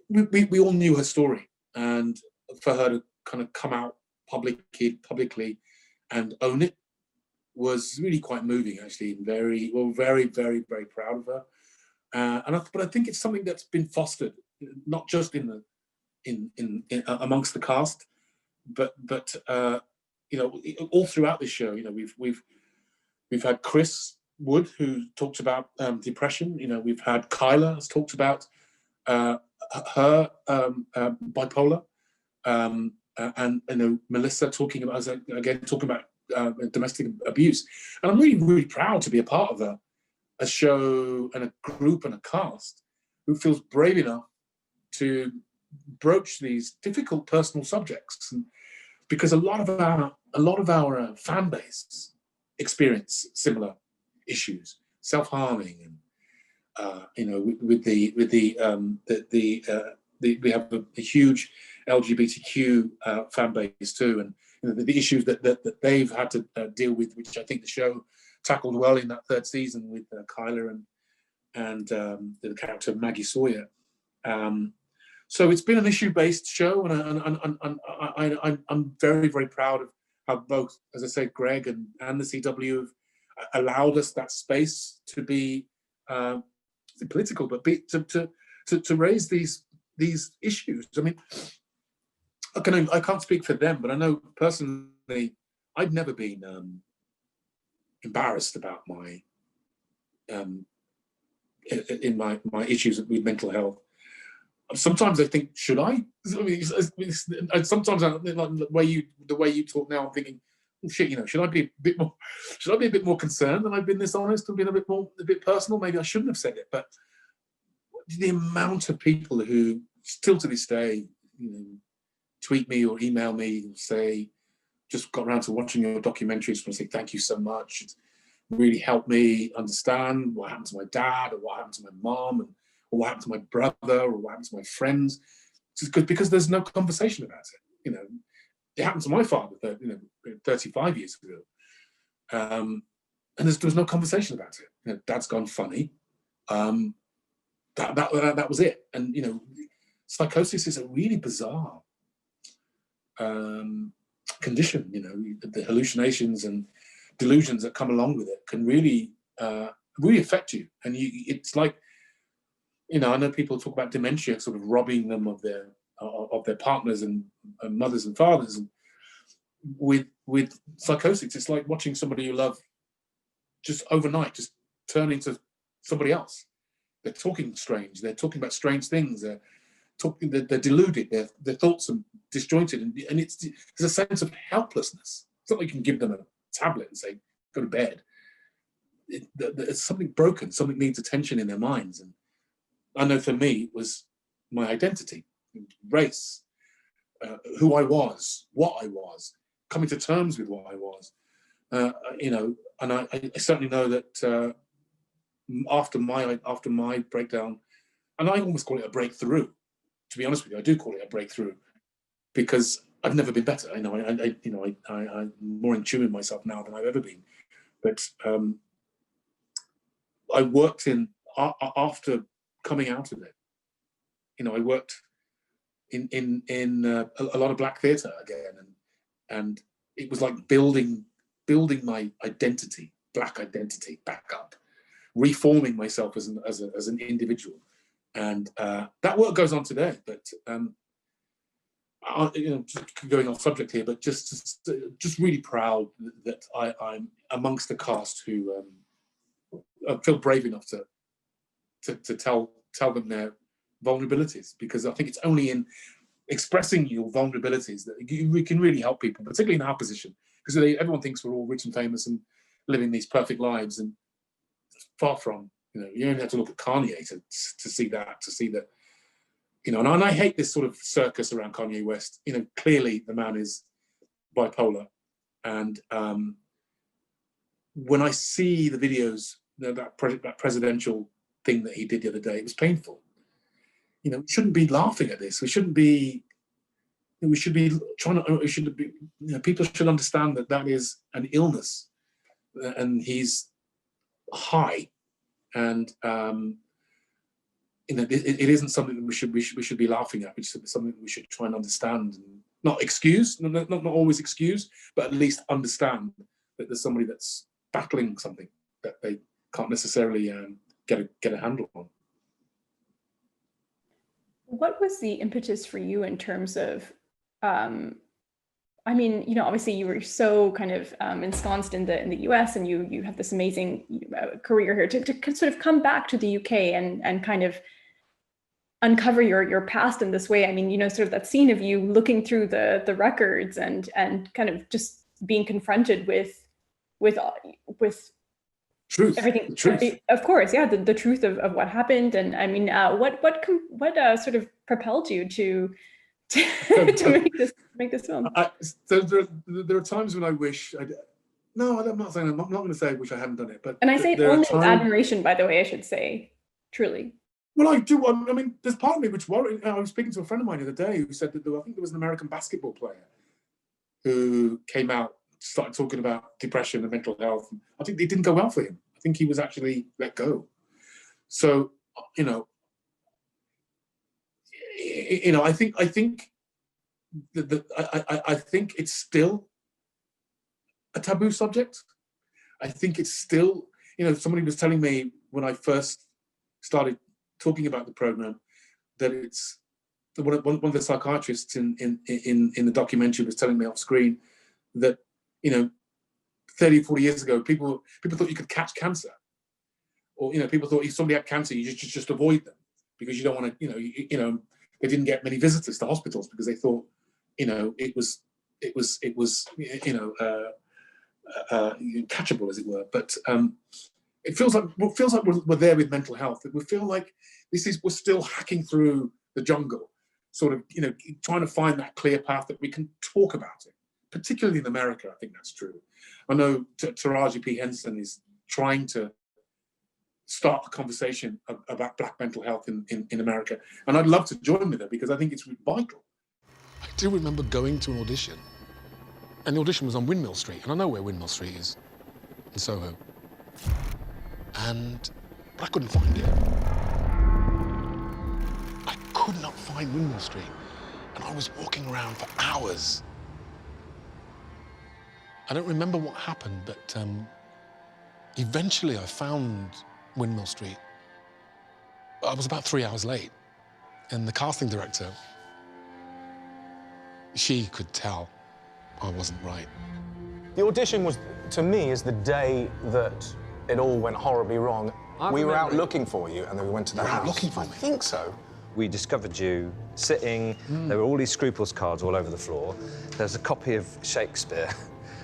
we all knew her story, and for her to kind of come out publicly and own it was really quite moving, actually. Very, very, very proud of her. But I think it's something that's been fostered, not just in amongst the cast, but all throughout this show. We've had Chris Wood, who talks about depression. We've had Kyla, has talked about her bipolar, and Melissa talking about domestic abuse. And I'm really, really proud to be a part of a show and a group and a cast who feels brave enough to broach these difficult personal subjects, because a lot of our fan base experience similar issues, self-harming, and we have a huge LGBTQ fan base too, and the issues that they've had to deal with, which I think the show tackled well in that third season with Kyla and the character of Maggie Sawyer. So it's been an issue-based show, and I'm very, very proud of how both, as I said, Greg and the CW have allowed us that space to be political, but to raise these issues. I mean, I can't speak for them, but I know personally, I've never been embarrassed about my issues with mental health. Sometimes I think, should I? Sometimes the way you talk now, I'm thinking, oh, shit, should I be a bit more concerned than I've been this honest and been a bit personal? Maybe I shouldn't have said it. But the amount of people who still to this day, tweet me or email me and say, just got around to watching your documentaries, and I say thank you so much. It's really helped me understand what happened to my dad, or what happened to my mom, or what happened to my brother, or what happened to my friends. Because there's no conversation about it. It happened to my father, 35 years ago, and there's no conversation about it. Dad's gone funny. That was it. And psychosis is a really bizarre condition. The hallucinations and delusions that come along with it can really affect you. And it's like, I know people talk about dementia sort of robbing them of their partners and mothers and fathers. And with psychosis, it's like watching somebody you love just overnight just turn into somebody else. They're talking strange. They're talking about strange things. They're deluded. Their thoughts are disjointed, and there's a sense of helplessness. It's not like you can give them a tablet and say, go to bed. It's something broken. Something needs attention in their minds. And I know for me, it was my identity, race, who I was, what I was, coming to terms with what I was. And I certainly know that after my breakdown, and I almost call it a breakthrough. To be honest with you, I do call it a breakthrough, because I've never been better. I'm more in tune with myself now than I've ever been. But I worked after coming out of it. I worked in a lot of black theatre again, and it was like building my identity, black identity, back up, reforming myself as an individual. And that work goes on today, but just going off subject here, but just really proud that I'm amongst the cast who feel brave enough to tell them their vulnerabilities, because I think it's only expressing your vulnerabilities, that we can really help people, particularly in our position, because everyone thinks we're all rich and famous and living these perfect lives, and far from. You only have to look at Kanye to see that, and I hate this sort of circus around Kanye West. Clearly the man is bipolar, and when I see the videos, that presidential thing that he did the other day, it was painful. We shouldn't be laughing at this. We shouldn't be. We should be trying to. We should be. People should understand that is an illness, and he's high, and it isn't something that we should be laughing at. It's something that we should try and understand, and not excuse, not always excuse, but at least understand that there's somebody that's battling something that they can't necessarily get a handle on. What was the impetus for you in terms of, obviously you were so kind of ensconced in the US, and you have this amazing career here to sort of come back to the UK and kind of uncover your past in this way. Sort of that scene of you looking through the records and kind of just being confronted with truth, everything. Truth. Of course, yeah, the truth of what happened. And what sort of propelled you to make this film? There are times when I wish no, I'm not going to say I wish I hadn't done it, but and I say it only with admiration, by the way, I should say, truly. Well, I do. There's part of me which worried. I was speaking to a friend of mine the other day who said that I think there was an American basketball player who came out, started talking about depression and mental health. I think it didn't go well for him. I think he was actually let go. So, I think I think it's still a taboo subject. I think it's still, somebody was telling me when I first started talking about the program that it's one of the psychiatrists in the documentary was telling me off screen that 30, 40 years ago people thought you could catch cancer, or people thought if somebody had cancer you just avoid them because you don't want to they didn't get many visitors to hospitals because they thought it was catchable, as it were. But it feels like we're there with mental health. We feel like we're still hacking through the jungle, sort of trying to find that clear path that we can talk about it. Particularly in America, I think that's true. I know Taraji P. Henson is trying to start a conversation about Black mental health in America, and I'd love to join with her because I think it's vital. I do remember going to an audition, and the audition was on Windmill Street, and I know where Windmill Street is, in Soho. But I couldn't find it. I could not find Windmill Street, and I was walking around for hours. I don't remember what happened, but eventually I found Windmill Street. I was about 3 hours late, and the casting director, she could tell I wasn't right. The audition was, to me, is the day that it all went horribly wrong. We were out looking for you, and then we went to the house. Looking for me? I think so. We discovered you sitting, there were all these scruples cards all over the floor. There's a copy of Shakespeare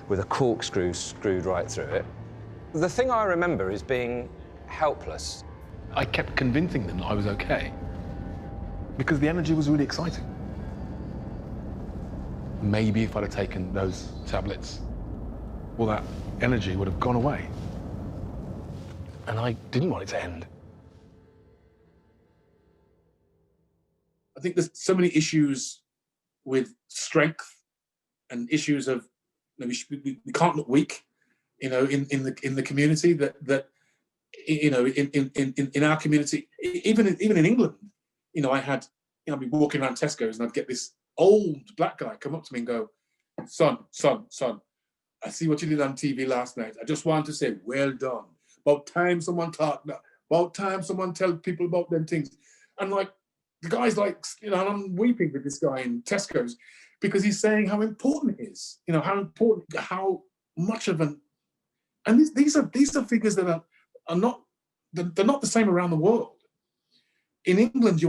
with a corkscrew screwed right through it. The thing I remember is being helpless. I kept convincing them that I was okay, because the energy was really exciting. Maybe if I'd have taken those tablets, well, that energy would have gone away. And I didn't want it to end. I think there's so many issues with strength and issues of we can't look weak, in the community that in our community, even in England, I'd be walking around Tesco's and I'd get this old Black guy come up to me and go, son, I see what you did on TV last night. I just want to say, well done. About time someone talked now. About time someone tell people about them things. And the guy's and I'm weeping with this guy in Tesco's because he's saying how important it is, how much of an, and these are figures that are not, they're not the same around the world. in England,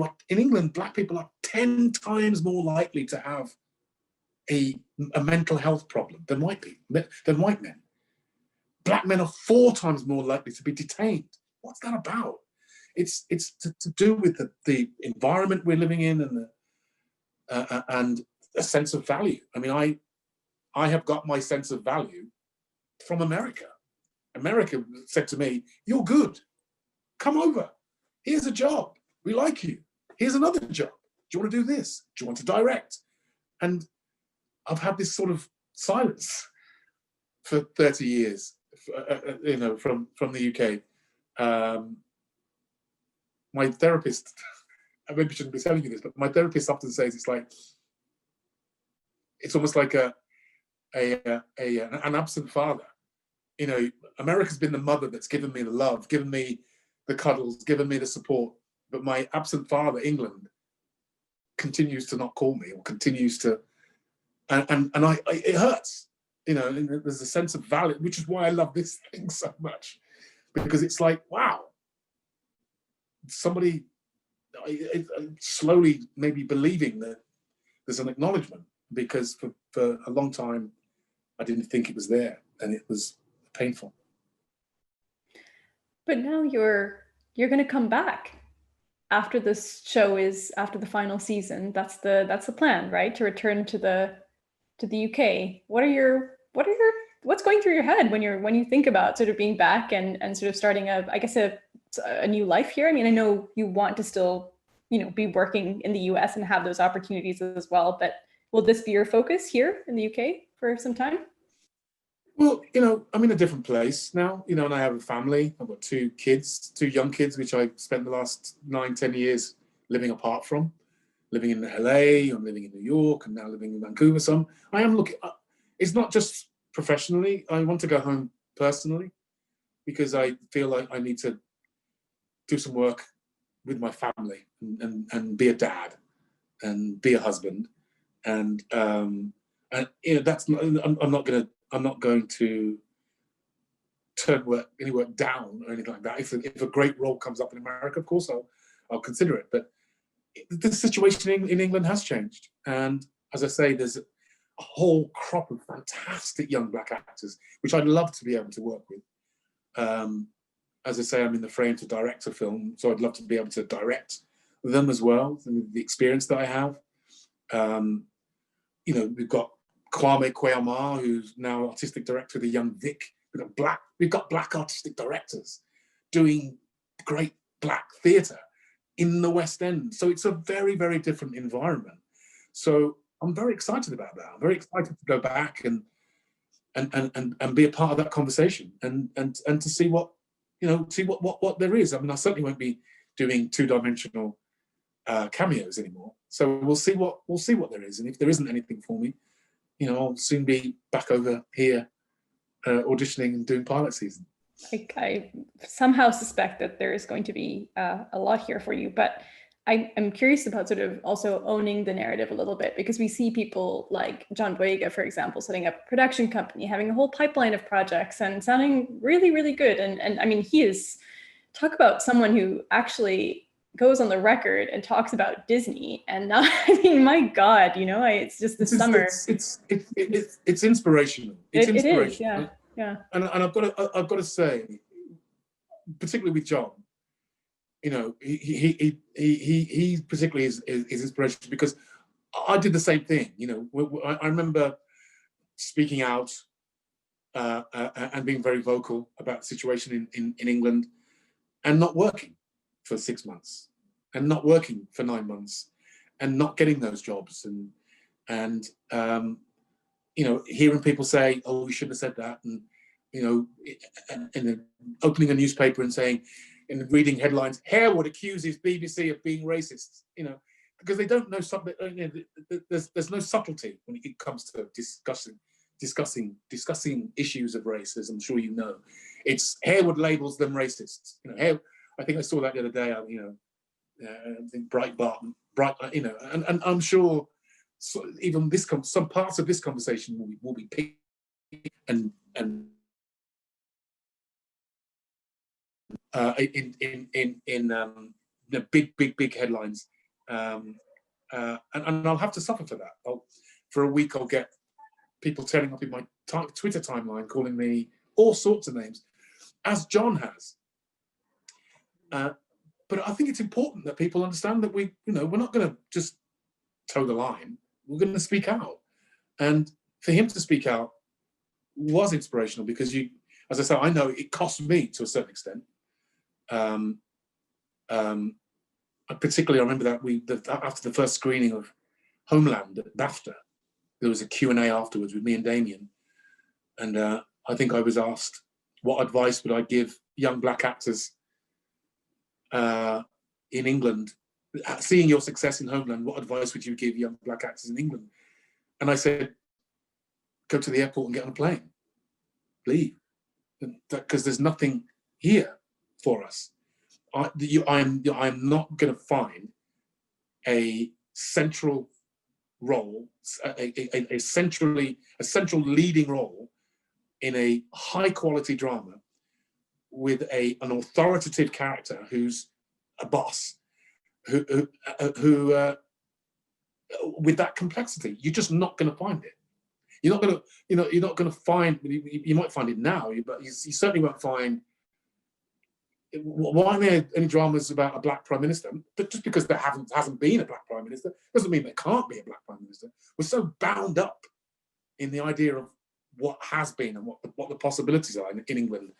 black people are 10 times more likely to have a mental health problem than white men. Black men are 4 times more likely to be detained. What's that about? It's to do with the environment we're living in and a sense of value. I mean, I have got my sense of value from America. America said to me, "You're good. Come over. Here's a job. We like you. Here's another job. Do you want to do this? Do you want to direct?" And I've had this sort of silence for 30 years, from the UK. My therapist, I maybe shouldn't be telling you this, but my therapist often says it's almost like an absent father. America's been the mother that's given me the love, given me the cuddles, given me the support, but my absent father, England, continues to not call me or continues to, and it hurts. There's a sense of value, which is why I love this thing so much, because it's like, wow, somebody slowly maybe believing that there's an acknowledgement, because for a long time I didn't think it was there, and it was painful. But now you're going to come back after this show after the final season. That's the plan, right? To return to the UK. What's going through your head when you think about sort of being back and sort of starting a new life here? I mean, I know you want to still, be working in the US and have those opportunities as well, but will this be your focus here in the UK for some time? Well, I'm in a different place now, and I have a family. I've got 2 young kids, which I spent the last 9-10 years living apart from, living in LA, I'm living in New York, and now living in Vancouver. So I am looking, it's not just professionally, I want to go home personally, because I feel like I need to do some work with my family and be a dad and be a husband. And that's not, I'm not going to turn any work down or anything like that. If a great role comes up in America, of course, I'll consider it. But the situation in England has changed. And as I say, there's a whole crop of fantastic young black actors, which I'd love to be able to work with. As I say, I'm in the frame to direct a film, so I'd love to be able to direct them as well, the experience that I have. We've got Kwame Kweyama, who's now artistic director of The Young Vic. We've got black artistic directors doing great black theatre in the West End. So it's a very, very different environment. So I'm very excited about that. I'm very excited to go back and be a part of that conversation and to see what there is. I mean, I certainly won't be doing 2-dimensional cameos anymore. So we'll see what there is. And if there isn't anything for me, I'll soon be back over here auditioning and doing pilot season. I somehow suspect that there is going to be a lot here for you, but I'm curious about sort of also owning the narrative a little bit, because we see people like John Boyega, for example, setting up a production company, having a whole pipeline of projects and sounding really, really good. And I mean, talk about someone who actually goes on the record and talks about Disney, and not, I mean, my God, it's just this summer. It's inspirational. It's inspirational. It is, yeah. And I've got to say, particularly with John, he particularly is inspirational, because I did the same thing. I remember speaking out and being very vocal about the situation in England, and not working for 6 months, and not working for 9 months, and not getting those jobs, and hearing people say, "Oh, we shouldn't have said that," and and opening a newspaper and saying, and reading headlines, "Harewood accuses BBC of being racist," because they don't know something. There's no subtlety when it comes to discussing issues of race, as I'm sure you know. It's Harewood labels them racists. I think I saw that the other day. I think Breitbart, and I'm sure even some parts of this conversation will be picked and big headlines, and I'll have to suffer for that. For a week, I'll get people turning up in my Twitter timeline calling me all sorts of names, as John has. But I think it's important that people understand that we're not going to just toe the line. We're going to speak out. And for him to speak out was inspirational because as I said, I know it cost me to a certain extent. Particularly, I remember that after the first screening of Homeland at BAFTA, there was a Q&A afterwards with me and Damien. And I think I was asked, what advice would I give young black actors in England? Seeing your success in Homeland, what advice would you give young black actors in England? And I said, go to the airport and get on a plane. Leave. Because there's nothing here for us. I'm not going to find a central role, a central leading role in a high quality drama with an authoritative character who's a boss, who with that complexity. You're just not going to find it. You're not going to find. You might find it now, but you certainly won't find. Why aren't there any dramas about a black prime minister? But just because there hasn't been a black prime minister doesn't mean there can't be a black prime minister. We're so bound up in the idea of what has been and what the possibilities are in England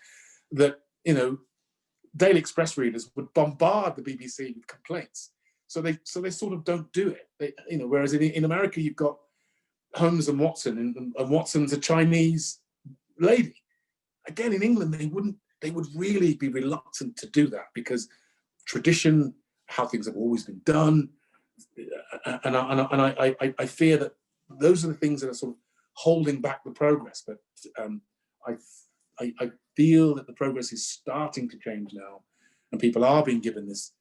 that Daily Express readers would bombard the BBC with complaints. So they sort of don't do it. Whereas in America you've got Holmes and Watson, and Watson's a Chinese lady. Again, in England they would really be reluctant to do that because tradition, how things have always been done, and I fear that those are the things that are sort of holding back the progress. But I feel that the progress is starting to change now, and people are being given this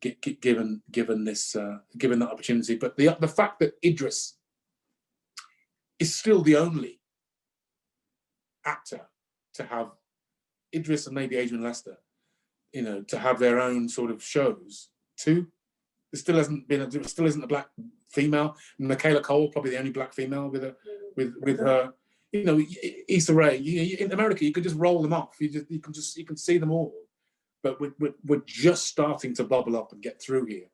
given that opportunity. But the fact that Idris is still the only actor to have, Idris and maybe Adrian Lester, to have their own sort of shows too. There still isn't a black female. Michaela Cole, probably the only black female with her. Issa Rae. In America, you could just roll them off. You can see them all. But we're just starting to bubble up and get through here.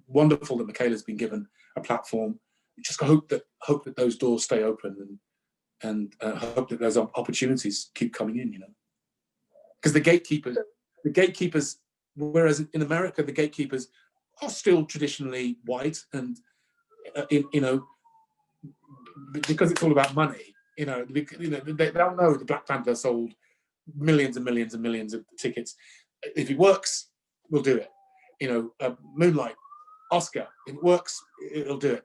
Wonderful that Michaela's been given a platform. Just hope that those doors stay open and hope that those opportunities keep coming in. Because the gatekeepers, whereas in America the gatekeepers are still traditionally white, and because it's all about money. They'll know the Black Panther sold millions and millions and millions of tickets. If it works, we'll do it. Moonlight, Oscar, if it works, it'll do it.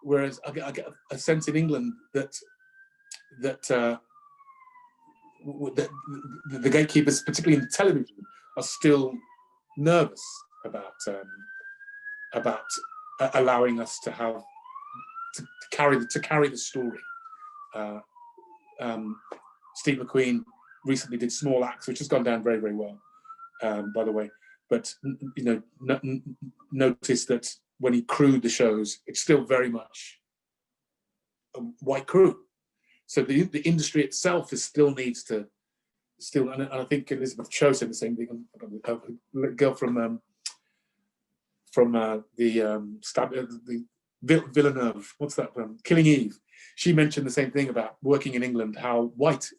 Whereas I get a sense in England that the gatekeepers, particularly in television, are still nervous about allowing us to carry the story. Steve McQueen recently did Small Axe, which has gone down very, very well, by the way. But notice that when he crewed the shows, it's still very much a white crew. So the industry itself still needs to, and I think Elizabeth Cho said the same thing. A girl from the Villeneuve, what's that one? Killing Eve. She mentioned the same thing about working in England, how white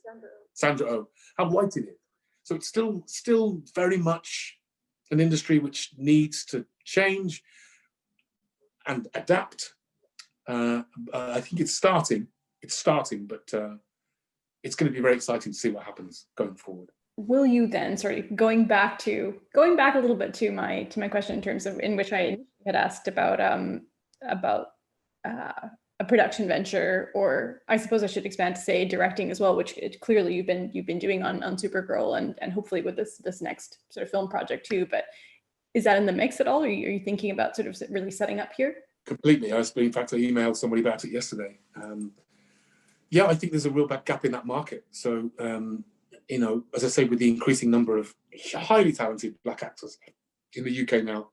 Sandra Oh, how white it is. So it's still very much an industry which needs to change and adapt. I think it's starting, but it's going to be very exciting to see what happens going forward. Will you then, going back a little bit to my question in terms of in which I had asked about a production venture, or I suppose I should expand to say directing as well, which clearly you've been doing on Supergirl and hopefully with this next sort of film project too. But is that in the mix at all? Or are you thinking about sort of really setting up here? Completely. In fact, I emailed somebody about it yesterday. Yeah, I think there's a real gap in that market. So, as I say, with the increasing number of highly talented black actors in the UK now,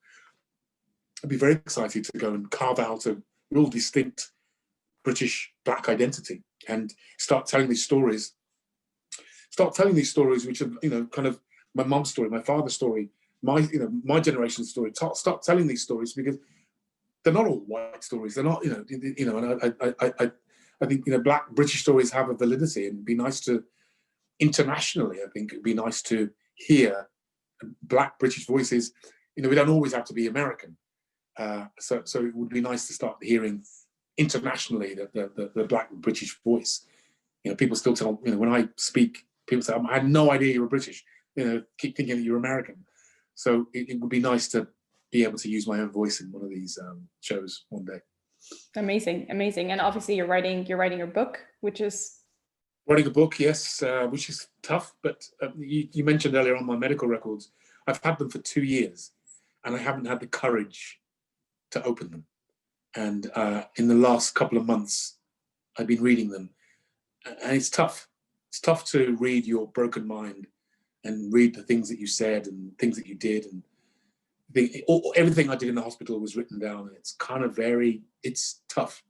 I'd be very excited to go and carve out a real distinct British Black identity and start telling these stories. Start telling these stories, which are, you know, kind of my mum's story, my father's story, my generation's story. Start telling these stories, because they're not all white stories. They're not, and I think, Black British stories have a validity, and it'd be nice to, internationally, I think it'd be nice to hear Black British voices. We don't always have to be American. So it would be nice to start hearing internationally the Black British voice. People still tell, when I speak, people say, I had no idea you were British, keep thinking that you're American. So it would be nice to be able to use my own voice in one of these shows one day. Amazing, amazing. And obviously you're writing your book, which is... Writing a book, yes, which is tough, but you mentioned earlier on my medical records. I've had them for 2 years and I haven't had the courage to open them. And in the last couple of months, I've been reading them, and it's tough. It's tough to read your broken mind and read the things that you said and things that you did, and everything I did in the hospital was written down. And it's kind of it's tough,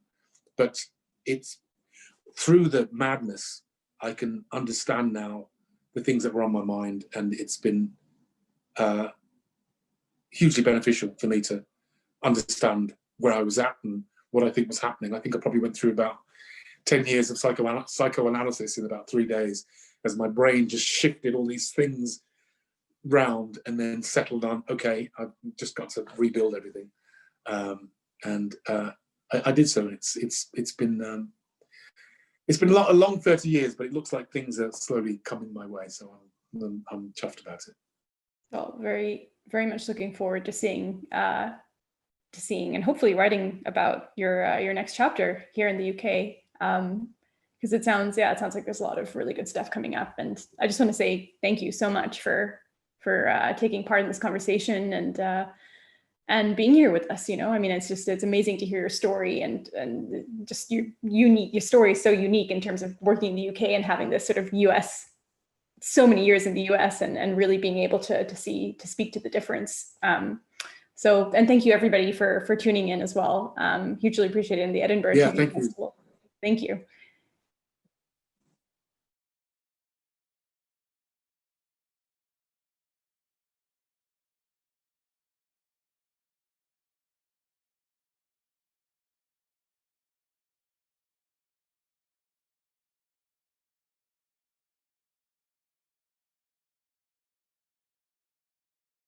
but it's through the madness, I can understand now the things that were on my mind, and it's been hugely beneficial for me to understand where I was at and what I think was happening. I think I probably went through about 10 years of psychoanalysis in about 3 days, as my brain just shifted all these things round and then settled on, okay, I've just got to rebuild everything. I did so. It's been a long 30 years, but it looks like things are slowly coming my way. So I'm chuffed about it. Well, very, very much looking forward to seeing and hopefully writing about your next chapter here in the UK. Because it sounds like there's a lot of really good stuff coming up. And I just want to say thank you so much for taking part in this conversation and being here with us. I mean, it's amazing to hear your story, and just your story is so unique in terms of working in the UK and having this sort of US, so many years in the US, and really being able to speak to the difference. And thank you everybody for tuning in as well. Hugely appreciated in the Edinburgh TV Festival. Thank you.